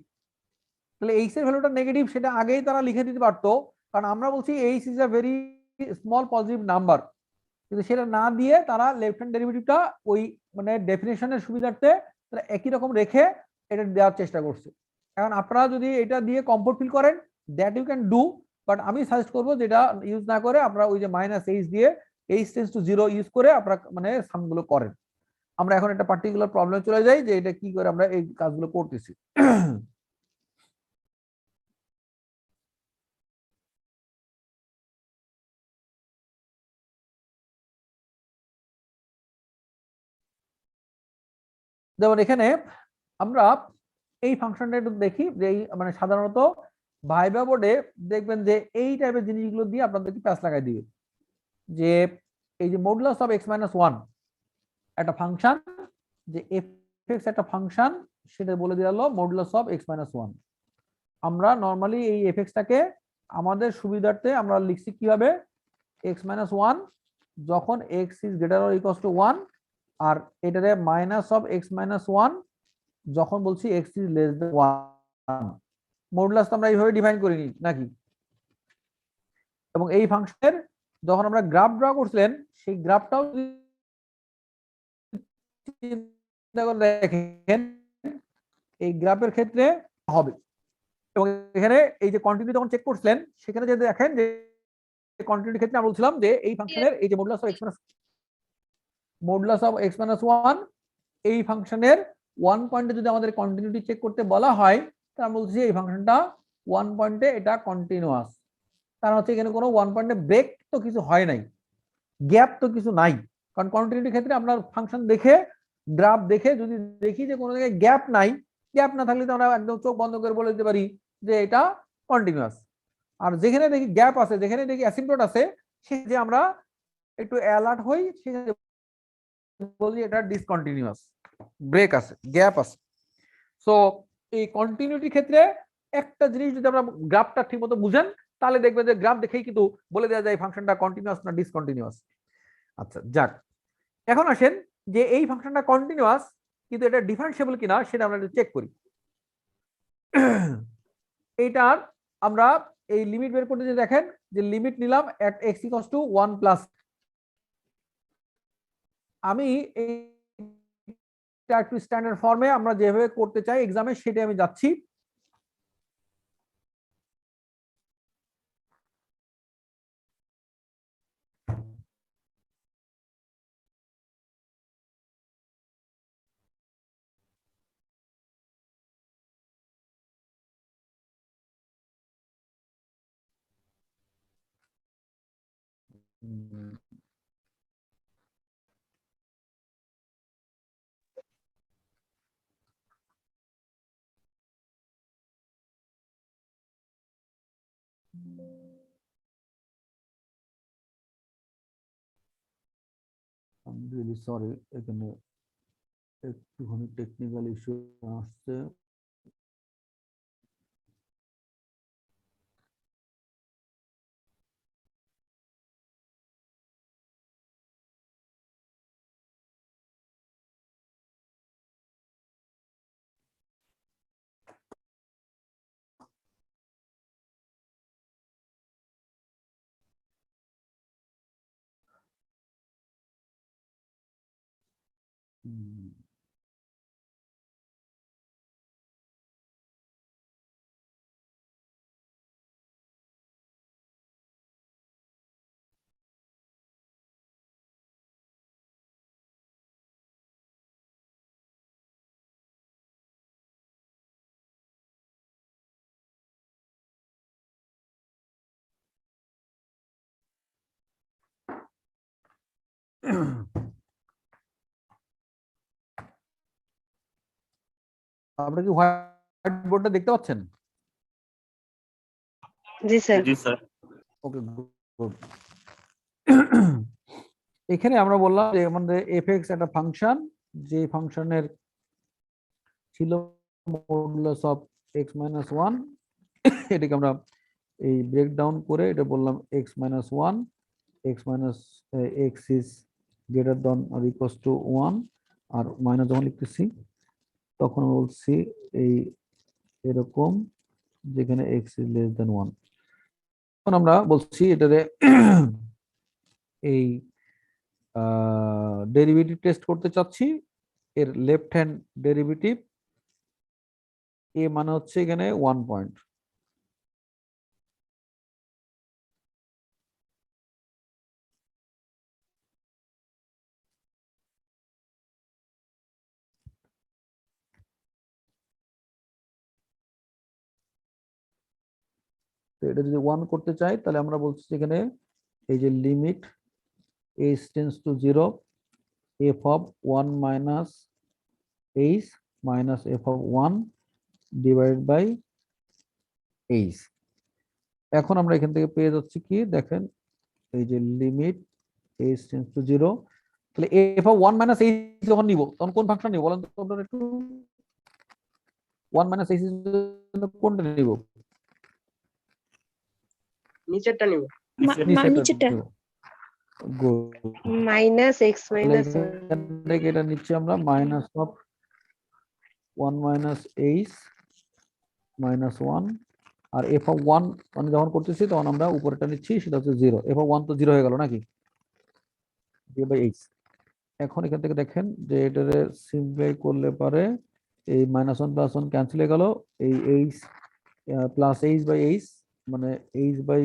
তাহলে h এর ভ্যালুটা নেগেটিভ সেটা আগেই তারা লিখে দিতে পারতো, কারণ আমরা বলছি h is a very small positive number, কিন্তু সেটা না দিয়ে তারা লেফট হ্যান্ড ডেরিভেটিভটা ওই মানে ডেফিনেশনের সুবিধার্থে তারা একই রকম রেখে এটা দেওয়ার চেষ্টা করছে। এখন আপনারা যদি এটা দিয়ে কমফোর্ট ফিল করেন that you can do, but আমি সাজেস্ট করবো যেটা ইউজ না করে আপনারা ওই যে মাইনাস এইচ দিয়ে এইচ টেন্ডস টু 0 ইউজ করে আপনারা মানে সামগুলো করেন। আমরা এখন একটা পার্টিকুলার প্রবলেম চলে যাই যে এটা কি করে আমরা এই কাজগুলো করতেছি। যেমন এখানে আমরা এই ফাংশনটা একটু দেখি যে মানে সাধারণত ভাইবা বোর্ডে দেখবেন যে এই টাইপের জিনিসগুলো দিয়ে আপনাদেরকে প্যাচ লাগাই দিবে যে এই যে মডুলাস অফ x - 1 একটা ফাংশন, যে f(x) একটা ফাংশন সেটা বলে দিলো মডুলাস অফ x - 1। আমরা নরমালি এই f(x) টাকে আমাদের সুবিধার্থে আমরা লিখছি কিভাবে x - 1 যখন x is greater or equals two 1 আর এটারে মাইনাস অফ x - 1 যখন বলছি x is less than 1। Modulus তো আমরা এইভাবে ডিফাইন করিনি নাকি? এবং এই ফাংশনের যখন আমরা গ্রাফ ড্র করছিলেন সেই গ্রাফটাও চিন্তা করে দেখেন এই গ্রাফের ক্ষেত্রে হবে। এবং এখানে এই যে কন্টিনিউটি যখন চেক করছিলেন সেখানে যদি দেখেন যে কন্টিনিউটির ক্ষেত্রে আমরা বলছিলাম যে এই ফাংশনের এই যে মডুলাস অফ x - 1 এই ফাংশনের 1 পয়েন্টে যদি আমাদের কন্টিনিউটি চেক করতে বলা হয় তাহলে আমরা বলছি এই ফাংশনটা 1 পয়েন্টে এটা কন্টিনিউয়াস, কারণ হচ্ছে এখানে কোনো 1 পয়েন্টে ব্রেক তো কিছু হয় নাই, গ্যাপ তো কিছু নাই, কারণ কন্টিনিউটির ক্ষেত্রে আপনার ফাংশন দেখে গ্রাফ দেখে যদি দেখি যে কোনো জায়গায় গ্যাপ নাই, গ্যাপ না থাকলে তো আমরা একদম চোখ বন্ধ করে বলে দিতে পারি যে এটা কন্টিনিউয়াস। আর যেখানে দেখি গ্যাপ আছে, যেখানে দেখি অ্যাসিম্পটোট আছে সে যে আমরা একটু অ্যালার্ট হই, সেখানে বলি এটা ডিসকন্টিনিউয়াস, ব্রেক আছে, গ্যাপ আছে। সো এই কন্টিনিউটির ক্ষেত্রে একটা জিনিস যদি আমরা গ্রাফটা ঠিকমতো বুঝেন তাহলে দেখবেন যে গ্রাফ দেখেই কিন্তু বলে দেওয়া যায় ফাংশনটা কন্টিনিউয়াস না ডিসকন্টিনিউয়াস। আচ্ছা যাক, এখন আসেন যে এই ফাংশনটা কন্টিনিউয়াস কিন্তু এটা ডিফারেন্সিয়েবল কিনা সেটা আমরা একটু চেক করি। এইটার আমরা এই লিমিট বের করতে যে দেখেন যে লিমিট নিলাম at x = 1 প্লাস, আমি এইটা একটু স্ট্যান্ডার্ড ফর্মে আমরা যেভাবে করতে চাই এক্সামে সেটাই আমি যাচ্ছি। হুম, I'm really sorry, এখানে একটুখানি টেকনিক্যাল ইস্যু আসছে। হুম, আপনারা কি হোয়াইট বোর্ডটা দেখতে পাচ্ছেন? জি স্যার। জি স্যার। ওকে, গুড। এখানে আমরা বললাম যে আমাদের এফএক্স একটা ফাংশন, যে ফাংশনের ছিল modulus of x minus one, এটাকে আমরা এই ব্রেকডাউন করে এটা বললাম x minus one, x minus x is greater than or equals to one, আর মাইনাস যখন লিখতেছি তখন বলছি এই এরকম যেখানে x is less than one. এখন আমরা বলছি এটারে এই ডেরিভেটিভ টেস্ট করতে চাচ্ছি। এর লেফট হ্যান্ড ডেরিভেটিভ এ মানে হচ্ছে এখানে 1 পয়েন্ট, তো এটা যদি 1 করতে চাই তাহলে আমরা বলছি এখানে এই যে limit h tends to 0 f of 1 minus h minus f of 1 divided by h। এখন আমরা এখান থেকে পেয়ে যাচ্ছি কি দেখেন, এই যে লিমিট h টেন্ডস টু 0, তাহলে f অফ 1 মাইনাস h যখন নিব তখন কোন ফাংশন নিব বলেন তো আপনারা একটু? 1 মাইনাস h এর জন্য কোনটা নিব? নিচেরটা নিব। নিচেরটা। গুড। মাইনাস এক্স তাহলে মাইনাস এখান থেকে এটা নিচ্ছি আমরা minus of 1 minus h minus 1, আর f অফ 1 মানে যখন করতেছি তখন আমরা উপরেটা নিচ্ছি, সেটা হচ্ছে 0। f অফ 1 তো 0 হয়ে গেল নাকি, বাই h। এখন এখান থেকে দেখেন যে এটারে সিম্পলিফাই করলে পারে এই -1 + 1 ক্যান্সেল হয়ে গেল, এই h plus h by h মানে h বাই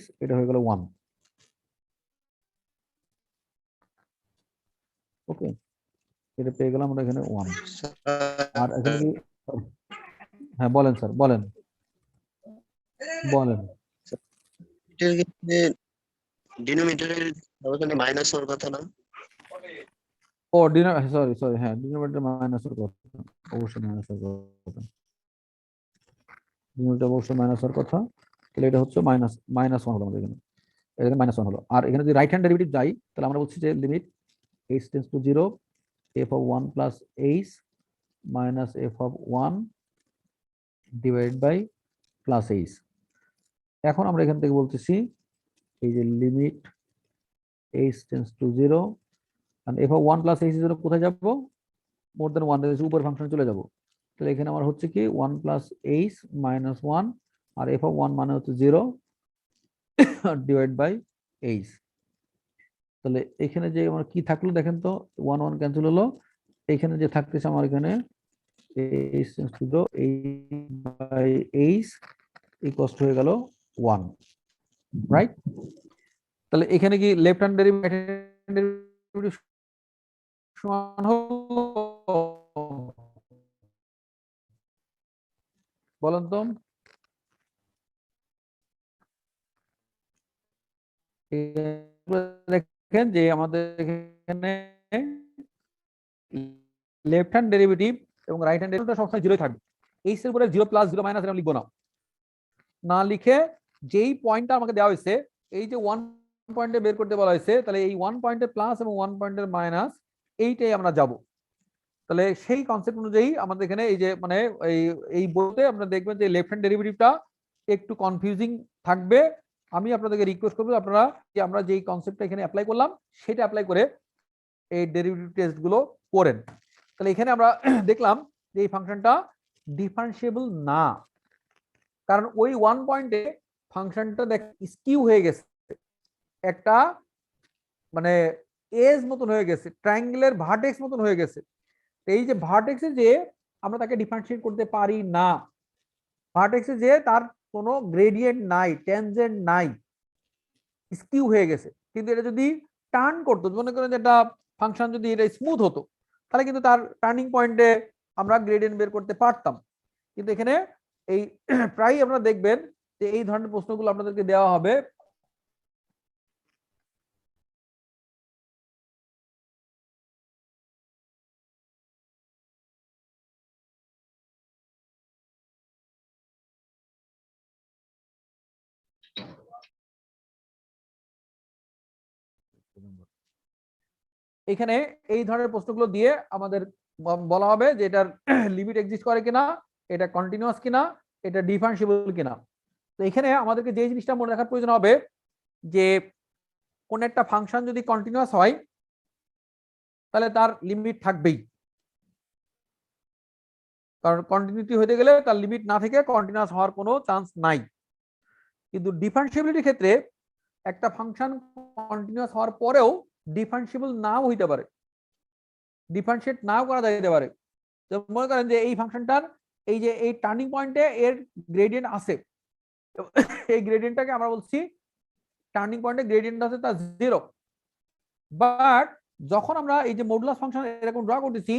h এটা হয়ে গেল 1। ওকে, এটা পেয়ে গেলাম আমরা এখানে 1। আর এখানে কি, হ্যাঁ বলেন স্যার, বলেন বলেন। ডিনোমিনেটরের ওখানে মাইনাস হওয়ার কথা না? ও সরি সরি, হ্যাঁ ডিনোমিনেটর মাইনাসের কথা, অবশ্যই মাইনাসের কথা, ডিনোমিনেটর অবশ্যই মাইনাস হওয়ার কথা। তাহলে এটা হচ্ছে -1 হলো আমাদের এখানে, এখানে -1 হলো। আর এখানে যদি রাইট হ্যান্ড ডেরিভেটিভ যাই তাহলে আমরা বলছি যে limit h tends to 0 f of 1 plus h minus f of 1 divided by plus h। এখন আমরা এখান থেকে বলতেছি এই যে limit h tends to 0 and f of 1 plus h এর জন্য কোথায় যাব? মোর দেন 1 এর উপর ফাংশন চলে যাব। তাহলে এখানে আমার হচ্ছে কি 1 প্লাস h মাইনাস 1, আর f অফ 1 মানে হচ্ছে 0 ডিভাইড বাই h। তাহলে এখানে যে আমার কি থাকলো দেখেন তো, 1 1 ক্যান্সেল হলো, এখানে যে থাকতেছে আমার এখানে h tends to 0 h by h equals to হয়ে গেল 1, রাইট? তাহলে এখানে কি লেফট হ্যান্ড ডেরিভেটিভ সমান হলো, বলেন তো? দেখেন যে আমাদের এখানে লেফট হ্যান্ড ডেরিভেটিভ এবং রাইট হ্যান্ড ডেরিভেটিভ সবসময় জিরোই থাকবে। এই এর উপরে 0 প্লাস 0 মাইনাস এটা লিখবো না, না লিখে যেই পয়েন্টটা আমাকে দেওয়া হয়েছে এই যে 1 পয়েন্টে বের করতে বলা হয়েছে, তাহলে এই 1 পয়েন্টের প্লাস এবং 1 পয়েন্টের মাইনাস এইটাই আমরা যাব। তাহলে সেই কনসেপ্ট অনুযায়ী আমাদের এখানে এই যে মানে এই বইতে আপনারা দেখবেন যে লেফট হ্যান্ড ডেরিভেটিভটা একটু কনফিউজিং থাকবে। আমি আপনাদেরকে রিকোয়েস্ট করবো আপনারা যে আমরা যেই কনসেপ্টটা এখানে অ্যাপ্লাই করলাম সেটা অ্যাপ্লাই করে এই ডেরিভেটিভ টেস্ট গুলো করেন। তাহলে এখানে আমরা দেখলাম যে এই ফাংশনটা ডিফারেন্সিয়েবল না, কারণ ওই 1 পয়েন্টে ফাংশনটা দেখ স্কিউ হয়ে গেছে, একটা মানে এজ মতন হয়ে গেছে, ট্রায়াঙ্গেলের ভার্টেক্স মতন হয়ে গেছে। এই যে ভার্টেক্সে যে আমরা তাকে ডিফারেন্সিয়েট করতে পারি না, ভার্টেক্সে যে তার কোনো গ্রেডিয়েন্ট নাই, ট্যানজেন্ট নাই, স্কিউ হয়ে গেছে। কিন্তু এটা যদি টার্ন করতো, মনে করেন যে একটা ফাংশন যদি এটা স্মুথ হতো তাহলে কিন্তু তার টার্নিং পয়েন্টে আমরা গ্রেডিয়েন্ট বের করতে পারতাম। কিন্তু এখানে এই প্রায় আপনারা দেখবেন যে এই ধরনের প্রশ্নগুলো আপনাদেরকে দেওয়া হবে। এখানে এই ধরনের প্রশ্নগুলো দিয়ে আমাদের বলা হবে যে এটার লিমিট এক্সিস্ট করে কিনা, এটা কন্টিনিউয়াস কিনা, এটা ডিফারেন্সিয়েবল কিনা। তো এখানে আমাদেরকে যে জিনিসটা মনে রাখার প্রয়োজন হবে যে কোন একটা ফাংশন যদি কন্টিনিউয়াস হয় তাহলে তার লিমিট থাকবেই, কারণ কন্টিনিউটি হতে গেলে তার লিমিট না থেকে কন্টিনিউয়াস হওয়ার কোনো চান্স নাই। কিন্তু ডিফারেন্সিবিলিটির ক্ষেত্রে একটা ফাংশন কন্টিনিউয়াস হওয়ার পরেও ডিফারেন্সিবল নাও হইতে পারে, ডিফারেন্সিয়েট নাও করা যাইতে পারে। যেমন মনে করেন যে এই ফাংশনটার এই যে এই টার্নিং পয়েন্টে এর গ্রেডিয়েন্ট আছে, এই গ্রেডিয়েন্টটাকে আমরা বলছি টার্নিং পয়েন্টে গ্রেডিয়েন্ট আছে তার 0, বাট যখন আমরা এই যে মডুলাস ফাংশন এরকম ড্র করতেছি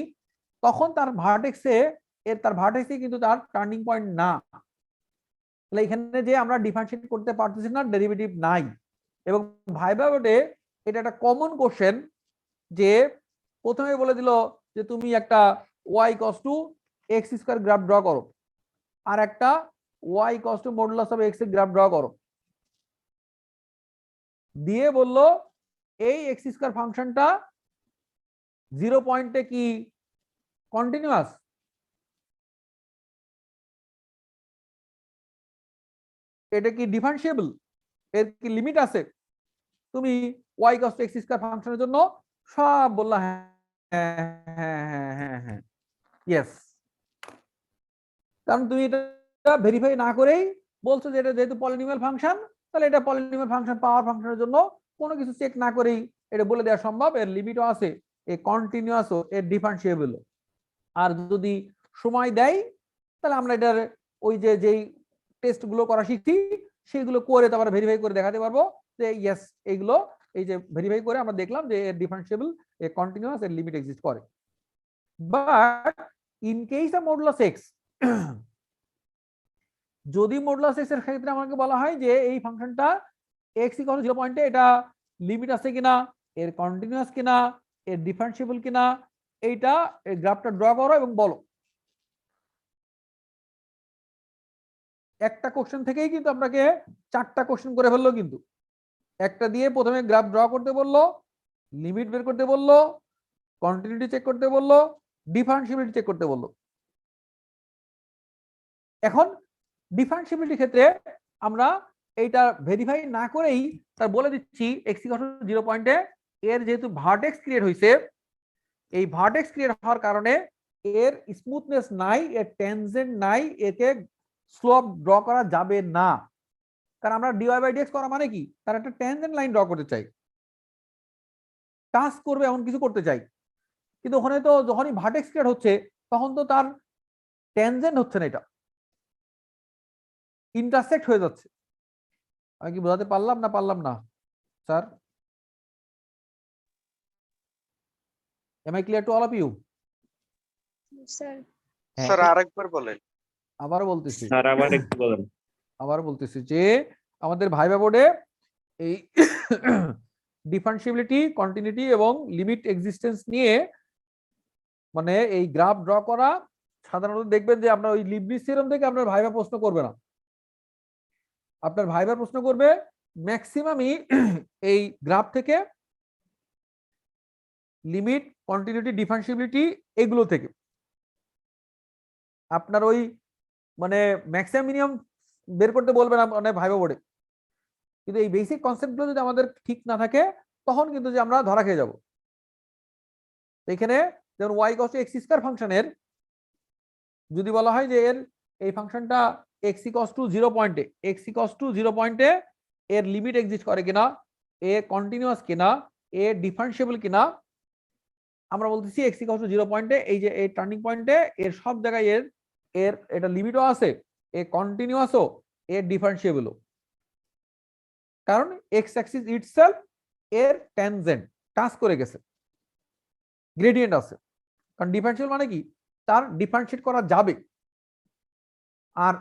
তখন তার ভার্টেক্সে কিন্তু তার টার্নিং পয়েন্ট না। তাহলে এখানে যে আমরা ডিফারেন্সিয়েট করতে পারতেছি না, ডেরিভেটিভ নাই। এবং ভাইবা বোর্ডে এটা একটা কমন কোশ্চেন যে প্রথমে বলে দিল যে তুমি একটা y cos two x square graph draw করো আর একটা y cos two modulus of x এর গ্রাফ ড্র করো, দিয়ে বলল এই x স্কয়ার ফাংশনটা 0 পয়েন্টে কি কন্টিনিউয়াস, এটা কি ডিফারেন্সিয়েবল, এর কি লিমিট আছে? তুমি y cos x স্কয়ার ফাংশনের জন্য সব বললা হ্যাঁ হ্যাঁ হ্যাঁ হ্যাঁ হ্যাঁ ইয়েস, কারণ তুমি এটা ভেরিফাই না করেই বলছো যে এটা যেহেতু পলিনোমিয়াল ফাংশন তাহলে এটা পলিনোমিয়াল ফাংশন পাওয়ার ফাংশনের জন্য কোনো কিছু চেক না করেই এটা বলে দেওয়া সম্ভব, এর লিমিটও আছে, এ কন্টিনিউয়াসও, এর ডিফারেন্সিয়েবল। আর যদি সময় দেয় তাহলে আমরা এটার ওই যে যেই টেস্টগুলো করা শিখছি সেগুলো করে তারপরে ভেরিফাই করে দেখাতে পারবো যে ইয়েস এইগুলো এই যে ভেরিফাই করে আমরা দেখলাম যে এর ডিফারেন্সিয়েবল, এর কন্টিনিউয়াস, এর লিমিট এক্সিস্ট করে। But in case of modulus x, যদি মডুলাস এক্স এর ক্ষেত্রে আমাকে বলা হয় যে এই ফাংশনটা x ইকুয়াল 0 পয়েন্টে এটা লিমিট আছে কিনা, এর কন্টিনিউয়াস কিনা, এর ডিফারেন্সিয়েবল কিনা, এইটা এই গ্রাফটা ড্র করো এবং বলো। একটা কোশ্চেন থেকেই কিন্তু আপনাকে 4টা কোশ্চেন করে ফেললো, কিন্তু একটা দিয়ে প্রথমে গ্রাফ ড্র করতে বললো, লিমিট বের করতে বললো, কন্টিনিউটি চেক করতে বললো, ডিফারেন্সিবিলিটি চেক করতে বললো। এখন ডিফারেন্সিবিলিটির ক্ষেত্রে আমরা এইটা ভেরিফাই না করেই তার বলে দিচ্ছি x ইকুয়াল টু 0 পয়েন্টে এর যেহেতু ভার্টেক্স ক্রিয়েট হয়েছে, এই ভার্টেক্স ক্রিয়েট হওয়ার কারণে এর স্মুথনেস নাই, এর ট্যানজেন্ট নাই, একে স্লোপ ড্র করা যাবে না। কারণ আমরা dy/dx করা মানে কি, তার একটা ট্যানজেন্ট লাইন ড্র করতে চাই, টাচ করবে এমন কিছু করতে চাই, কিন্তু ওখানে তো যখনই ভার্টেক্স ক্রিয়েট হচ্ছে তখন তো তার ট্যানজেন্ট হচ্ছে না, এটা ইন্টারসেক্ট হয়ে যাচ্ছে। আমি কি বোঝাতে পারলাম না sir? Am I clear to all of you? Sir sir আরেকবার বলেন। আবার বলতেছি, স্যার আবার একটু বলেন। আবার বলতেছি যে আমাদের ভাইবা বোর্ডে এই ডিফারেন্সিবিলিটি, কন্টিনিউটি এবং লিমিট এক্সিস্টেন্স নিয়ে মানে এই গ্রাফ ড্র করা সাধারণত দেখবেন যে আপনার ওই লিবনিজ থিওরেম থেকে আপনার ভাইভা প্রশ্ন করবে না। আপনার ভাইভা প্রশ্ন করবে ম্যাক্সিমামই এই গ্রাফ থেকে, লিমিট, কন্টিনিউটি, ডিফারেন্সিবিলিটি এগুলো থেকে। আপনার ওই মানে ম্যাক্সিমাম মিনিমাম বের করতে বলবে না মানে ভাইভা বোর্ডে, কিন্তু এই বেসিক কনসেপ্টগুলো যদি আমাদের ঠিক না থাকে তখন কিন্তু যে আমরা ধরা খেয়ে যাব। এখানে যেমন y = x² ফাংশনের যদি বলা হয় যে এর এই ফাংশনটা x = 0 পয়েন্টে, x = 0 পয়েন্টে এর লিমিট এক্সিস্ট করে কিনা, এ কন্টিনিউয়াস কিনা, এ ডিফারেন্সিয়েবল কিনা, আমরা বলতেছি x = 0 পয়েন্টে এই যে এই টার্নিং পয়েন্টে এর সব জায়গায় এর এর এটা লিমিটও আছে, এ কন্টিনিউয়াসও, এ ডিফারেন্সিয়েবলও। কারণ এক্স অ্যাক্সিস ইটসেলফ এর ট্যানজেন্ট টাচ করে গেছে, গ্রেডিয়েন্ট আছে। কারণ ডিফারেন্সিয়েবল মানে কি, তার ডিফারেন্সিয়েট করা যাবে। আর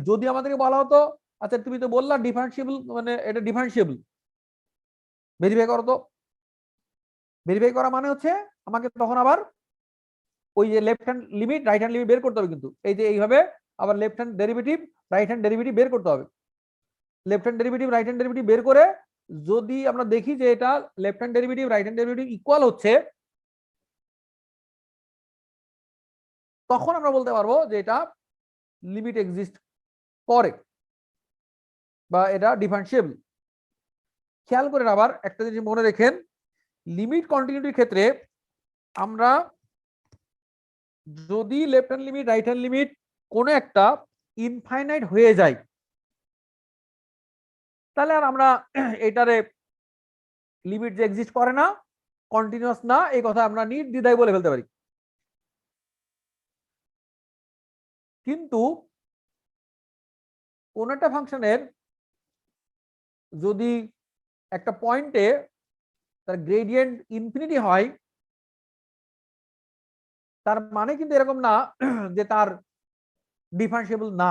যদি আমাদেরকে বলা হতো আচ্ছা তুমি তো বললা ডিফারেন্সিয়েবল মানে এটা ডিফারেন্সিয়েবল, ভেরিফাই করো তো। ভেরিফাই করা মানে হচ্ছে আমাকে তখন আবার ওই যে left hand limit, right hand limit বের করতে হবে। কিন্তু এই যে এইভাবে আবার left hand derivative, right hand derivative বের করতে হবে। Left hand derivative, right hand derivative বের করে যদি আমরা দেখি যে এটা left hand derivative, right hand derivative equal হচ্ছে, তখন আমরা বলতে পারবো যে এটা লিমিট এক্সিস্ট করে বা এটা ডিফারেন্সিয়েবল। খেয়াল করে আবার একটা জিনিস মনে রাখেন, লিমিট কন্টিনিউটির ক্ষেত্রে আমরা যদি left hand limit, right hand limit কোনো একটা ইনফাইনাইট হয়ে যায়, তাহলে আর আমরা এটারে লিমিট যে এক্সিস্ট করে না, কন্টিনিউয়াস না, এই কথা আমরা নির্দ্বিধায় বলে ফেলতে পারি। কিন্তু কোন একটা ফাংশনের যদি একটা পয়েন্টে তার গ্রেডিয়েন্ট ইনফিনিটি হয়, তার মানে কিন্তু এরকম না যে তার ডিফারেন্সিয়েবল না।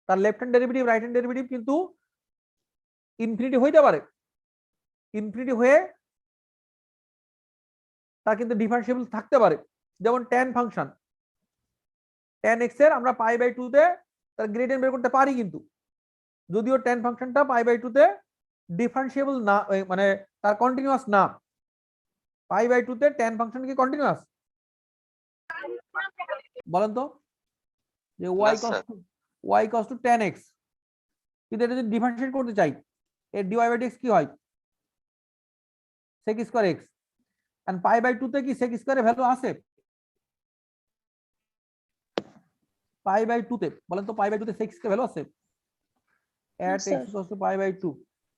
তার left hand derivative, right hand derivative কিন্তু ইনফিনিটি হইতে পারে, ইনফিনিটি হয়ে তার কিন্তু ডিফারেন্সিয়েবল থাকতে পারে। যেমন tan ফাংশন, tan x এর আমরা π/2 তে তার গ্রেডিয়েন্ট বের করতে পারি, কিন্তু যদিও tan ফাংশনটা π/2 তে ডিফারেন্সিয়েবল না, মানে তার কন্টিনিউয়াস না। π/2 তে tan ফাংশন কি কন্টিনিউয়াস? বলেন তো যে y = tan x, কিন্তু এটা যদি ডিফারেন্সিয়েট করতে চাই এর dy/dx কি হয়, sec² x। and π/2 তে কি sec² এর ভ্যালু আছে? π/2 তে বলেন তো π/2 তে sec² ভ্যালু আছে? at x = π/2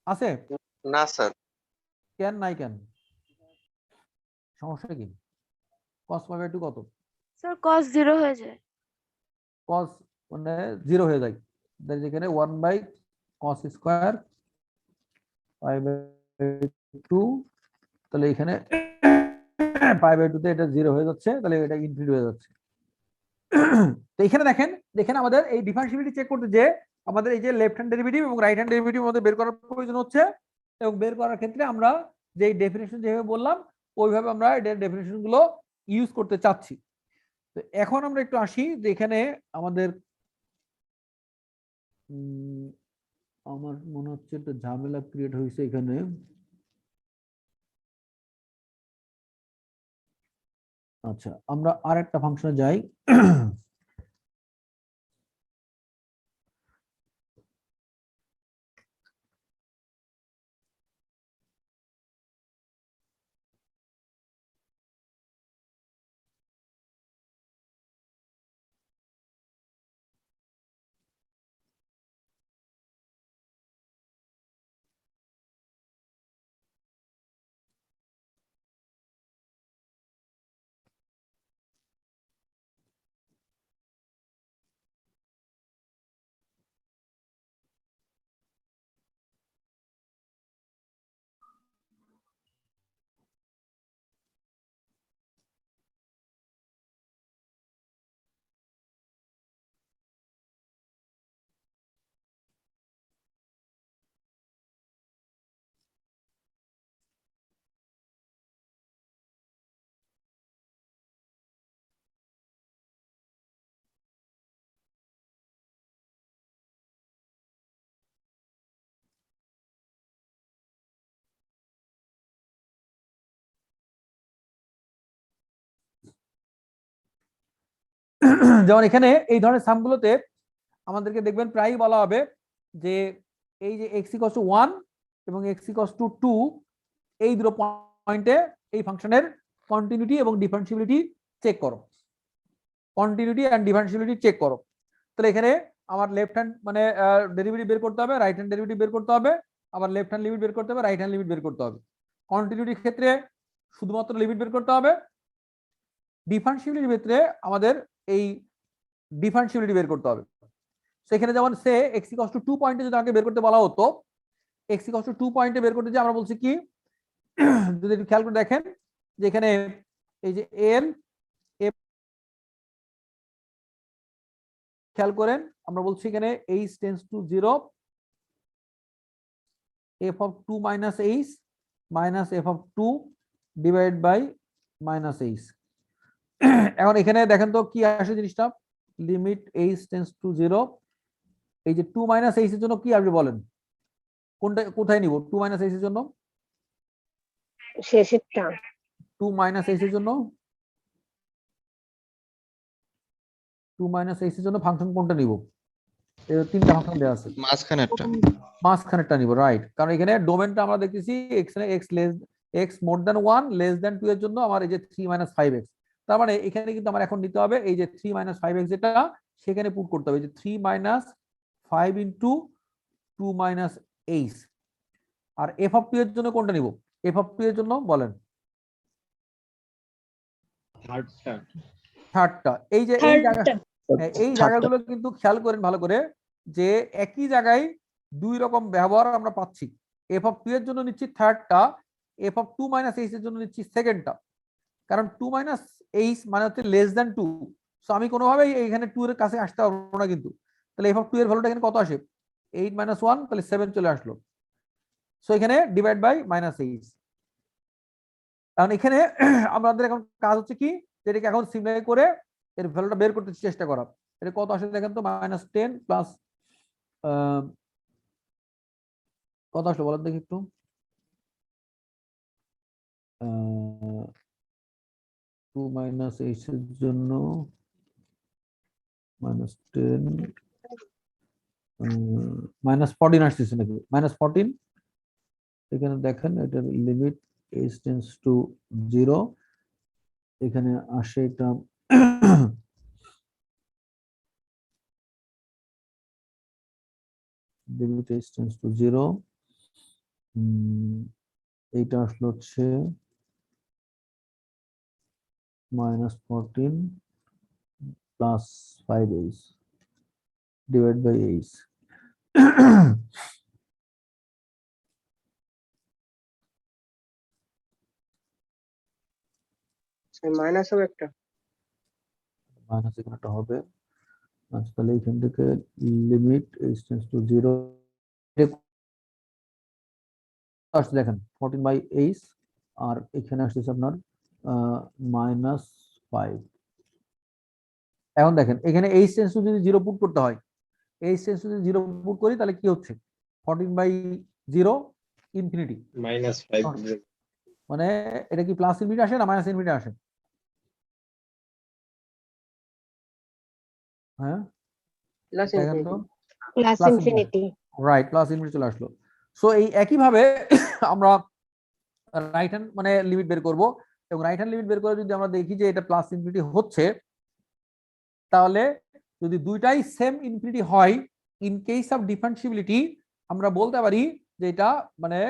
আছে? না স্যার। কেন নাই, কেন সমস্যা কি? cos π/2 কত? স্যার cos 0 হয়ে যায়। cos মানে 0 হয়ে যায়, যেখানে 1/cos² π/2, তাহলে এখানে π/2 তে এটা 0 হয়ে যাচ্ছে, তাহলে এটা ইনফিনিটি হয়ে যাচ্ছে। তো এখানে দেখেন, যেখানে আমাদের এই ডিফারেন্সিবিলিটি চেক করতে যে আমাদের এই যে লেফট হ্যান্ড ডেরিভেটিভ এবং রাইট হ্যান্ড ডেরিভেটিভ আমাদের বের করার প্রয়োজন হচ্ছে, এবং বের করার ক্ষেত্রে আমরা যে ডেফিনিশন যেভাবে বললাম ওইভাবে আমরা এর ডেফিনিশন গুলো ইউজ করতে চাচ্ছি। তো এখন আমরা একটু আসি যে এখানে আমাদের আমার মনে হচ্ছে একটা ঝামেলা ক্রিয়েট হয়েছে এখানে। আচ্ছা, আমরা আরেকটা ফাংশনে যাই। যেমন এখানে এই ধরনের সামগুলোতে আমাদেরকে দেখবেন প্রায়ই বলা হবে যে এই যে x = 1 এবং x = 2 এই দুটো পয়েন্টে এই ফাংশনের কন্টিনিউটি এবং ডিফারেন্সিবিলিটি চেক করো, কন্টিনিউটি এন্ড ডিফারেন্সিবিলিটি চেক করো। তাহলে এখানে আমার লেফট হ্যান্ড মানে ডেরিভেটিভ বের করতে হবে, রাইট হ্যান্ড ডেরিভেটিভ বের করতে হবে, আবার লেফট হ্যান্ড লিমিট বের করতে হবে, রাইট হ্যান্ড লিমিট বের করতে হবে। কন্টিনিউটির ক্ষেত্রে শুধুমাত্র লিমিট বের করতে হবে, ডিফারেন্সিবিলিটির ক্ষেত্রে আমাদের এই ডিফারেন্সিবিলিটি বের করতে হবে। সেখানে যেমন সে x = 2 পয়েন্টে যদি আগে বের করতে বলা হতো, x = 2 পয়েন্টে বের করতে যে আমরা বলছি কি, যদি একটু খেয়াল করে দেখেন যে এখানে এই যে l খেয়াল করেন আমরা বলছি এখানে h tends to 0 f(2 - h minus f(2) divide by -h। এখন এখানে দেখেন তো কি আসে জিনিসটা, লিমিট h টেন্ডস টু 0, এই যে 2 - h এর জন্য কি আসবে বলেন, কোনটা কোথায় নিব? 2 - h এর জন্য শেষেরটা 2 - h এর জন্য 2 - h এর জন্য ফাংশন কোনটা নিব? এই তিনটা ফাংশন দেওয়া আছে, মাঝখানেরটা। মাঝখানেরটা নিব, রাইট। কারণ এখানে ডোমেনটা আমরা দেখতেছি x more than 1 less than 2 এর জন্য আমার এই যে 3 - 5x, তার মানে এখানে কিন্তু আমার এখন নিতে হবে এই যে 3 - 5x যেটা সেখানে পুট করতে হবে, এই যে 3 - 5 * 2 - h। আর f(2) এর জন্য কোনটা নিব? f(2) এর জন্য বলেন থার্ডটা। এই যে এই জায়গা, এই জায়গাগুলো কিন্তু খেয়াল করেন ভালো করে যে একই জায়গায় দুই রকম ব্যবহার আমরা পাচ্ছি। f(2) এর জন্য নিচ্ছি থার্ডটা, f(2 - h) এর জন্য নিচ্ছি সেকেন্ডটা। কারণ 2 - h মানে হচ্ছে লেস দ্যান 2, সো আমি কোনোভাবেই এখানে 2 এর কাছে আসতে পারবো না কিন্তু। তাহলে f(2) এর ভ্যালুটা এখানে কত আসে? 8 - 1, তাহলে 7 চলে আসলো। সো এখানে ডিভাইড বাই -h। কারণ এখানে আমাদের এখন কাজ হচ্ছে কি, যেটাকে এখন সিমপ্লিফাই করে এর ভ্যালুটা বের করতে চেষ্টা করা। এটা কত আসে দেখেন তো, -10 প্লাস কত আসলো বলেন দেখি একটু, 2 - h এর জন্য -10 -14 আসতেছে নাকি? -14 এখানে দেখেন এটার লিমিট h টেন্ডস টু 0, এখানে আসে এটা লিমিট h টেন্ডস টু 0, এইটা আসলো হচ্ছে -14 plus 5h divide by h। Minus হবে একটা। মাইনাস এখানে একটা হবে, আচ্ছা তাহলে এখান থেকে লিমিট h টেন্ডস টু 0 আসছে দেখেন 14/h, আর এখানে আসছে আপনার -5। এখন দেখেন এখানে h টেন্ডস টু যদি 0 পুট করতে হয়, h টেন্ডস টু যদি 0 পুট করি তাহলে কি হচ্ছে, 14/0 ইনফিনিটি -5 মানে এটা কি প্লাস ইনফিনিটি আসে না মাইনাস ইনফিনিটি আসে? হ্যাঁ দেখেন তো, plus plus infinity. Right, plus infinity চলে আসলো। সো এই একইভাবে আমরা রাইট হ্যান্ড মানে লিমিট বের করব, এবং রাইট হ্যান্ড লিমিট বের করে যদি আমরা দেখি যে এটা প্লাস ইনফিনিটি হচ্ছে, তাহলে যদি দুইটাই সেম ইনফিনিটি হয়, ইন কেস অফ ডিফারেন্সিবিলিটি আমরা বলতে পারি যে এটা মানে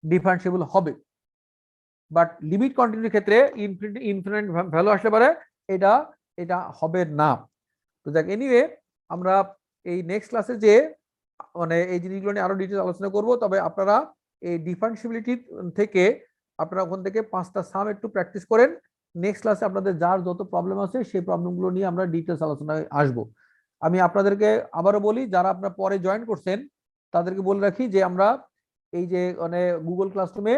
ডিফারেন্সিবল হবে। বাট লিমিট কন্টিনিউটির ক্ষেত্রে ইনফিনিট ভ্যালু আসলে পারে এটা এটা হবে না। তো যাক, এনিওয়ে আমরা এই নেক্সট ক্লাসে যে মানে এই জিনিসগুলো নিয়ে আরো ডিটেইলস আলোচনা করব। তবে আপনারা এই ডিফারেন্সিবিলিটি থেকে আপনারা ওখান থেকে 5টা সাম একটু প্র্যাকটিস করেন। নেক্সট ক্লাসে আপনাদের যার যত প্রবলেম আছে সেই প্রবলেমগুলো নিয়ে আমরা ডিটেইলস আলোচনায় আসব। আমি আপনাদেরকে আবারও বলি, যারা আপনারা পরে জয়েন করছেন তাদেরকে বলে রাখি যে আমরা এই যে মানে গুগল ক্লাসরুমে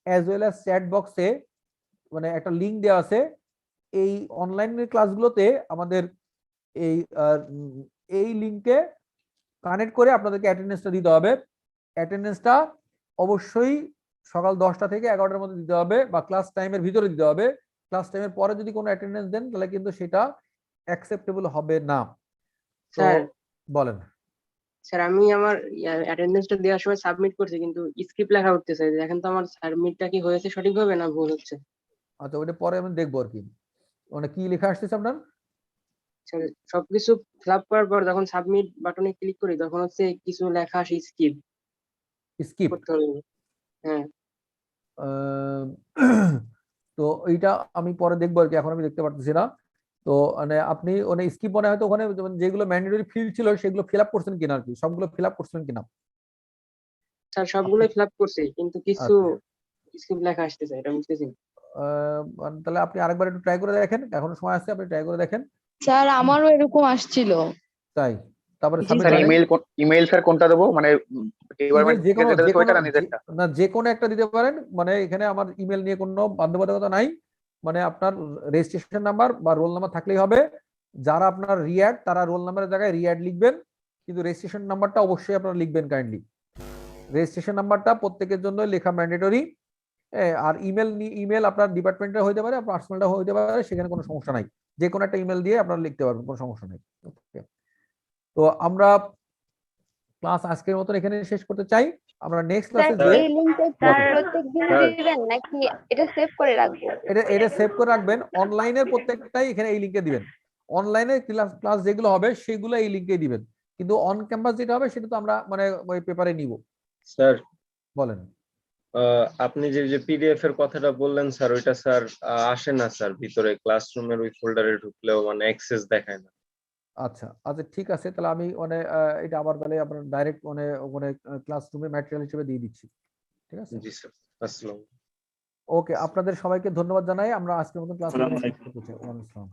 অ্যাজ ওয়েল অ্যাজ চ্যাট বক্সে মানে একটা লিংক দেওয়া আছে। এই অনলাইনের ক্লাসগুলোতে আমাদের এই লিংকে কানেক্ট করে আপনাদেরকে অ্যাটেন্ডেন্সটা দিতে হবে। অ্যাটেন্ডেন্সটা অবশ্যই সকাল 10টা থেকে 11টার মধ্যে দিতে হবে, বা ক্লাস টাইমের ভিতরে দিতে হবে। ক্লাস টাইমের পরে যদি কোনো অ্যাটেন্ডেন্স দেন তাহলে কিন্তু সেটা অ্যাকসেপ্টেবল হবে না। তো স্যার বলেন। স্যার আমি আমার অ্যাটেন্ডেন্সটা দেওয়ার সময় সাবমিট করছি কিন্তু স্কিপ লেখা উঠতেছে, দেখেন তো আমার সাবমিটটা কি হয়েছে সঠিকভাবে না ভুল হচ্ছে। আচ্ছা ওইটা পরে আমি দেখবো আর কি, মানে কি লেখা আসতেছে আপনার? স্যার সবকিছু ফিল আপ করার পর যখন সাবমিট বাটনে ক্লিক করি তখন হচ্ছে কিছু লেখা আসে স্কিপ স্কিপ। করতে হবে। হ্যাঁ তো এইটা আমি পরে দেখবো আর কি, এখন আমি দেখতে পারতেছি না। তো মানে আপনি মানে স্কিপ মনে হয়তো ওখানে যেগুলো ম্যান্ডেটরি ফিল্ড ছিল সেগুলো ফিল আপ করছেন কিনা আর কি, সবগুলো ফিল আপ করছেন কিনা? স্যার সবগুলোই ফিল আপ করছি কিন্তু কিছু আচ্ছা। স্কিপ লেখা আসতেছে, এটা বুঝতেছি না। তাহলে আপনি আরেকবার একটু ট্রাই করে দেখেন, এখনো সময় আছে, আপনি ট্রাই করে দেখেন। স্যার আমারও এরকম আসছিল। তাই তারপরে জি সাবমিট স্যার, করেন। ইমেইল স্যার কোনটা দেবো, মানে ইমেল যে কোনো যেটা ওইটা না নিজেরটা? না যে কোনো একটা দিতে পারেন, মানে এখানে আমার ইমেল নিয়ে কোনো বাধ্যবাধকতা নাই, মানে আপনার রেজিস্ট্রেশন নাম্বার বা রোল নাম্বার থাকলেই হবে। যারা আপনার রিয়াড তারা রোল নাম্বারের জায়গায় রিয়াড লিখবেন, কিন্তু রেজিস্ট্রেশন নাম্বারটা অবশ্যই আপনারা লিখবেন কাইন্ডলি। রেজিস্ট্রেশন নাম্বারটা প্রত্যেকের জন্য লেখা ম্যান্ডেটরি। আর ইমেল আপনার ডিপার্টমেন্টের হইতে পারে, আপনার পার্সোনালটা হইতে পারে, সেখানে কোনো সমস্যা নাই, যে কোনো একটা ইমেল দিয়ে আপনারা লিখতে পারবেন, কোনো সমস্যা নেই। তো আমরা ক্লাস আজকের মতন এখানে শেষ করতে চাই। আমরা নেক্সট ক্লাসে যে এই লিংকটা প্রত্যেকদিন দিবেন নাকি এটা সেভ করে রাখবো? এটা সেভ করে রাখবেন, অনলাইনের প্রত্যেকটাই এখানে এই লিংকে দিবেন। অনলাইনে ক্লাস যেগুলো হবে সেগুলো এই লিংকে দিবেন, কিন্তু অন ক্যাম্পাস যেটা হবে সেটা তো আমরা মানে ওই পেপারে নিব। স্যার বলেন। আপনি যে পিডিএফ এর কথাটা বললেন স্যার, ওইটা স্যার আসে না স্যার ভিতরে, ক্লাসরুমের ওই ফোল্ডারে ঢুকলেও মানে অ্যাক্সেস দেখায় না। আচ্ছা আচ্ছা ঠিক আছে, তাহলে আমি মানে এটা আবার তাহলে আপনার ডাইরেক্ট মানে ক্লাসরুমে ম্যাটেরিয়াল হিসেবে দিয়ে দিচ্ছি, ঠিক আছে? জি স্যার, আসসালামু আলাইকুম। ওকে, আপনাদের সবাইকে ধন্যবাদ জানাই। আমরা আজকের মতো ক্লাস আসসালামু আলাইকুম। শেষ করতে চাই। ওয়ালাইকুম আসসালাম।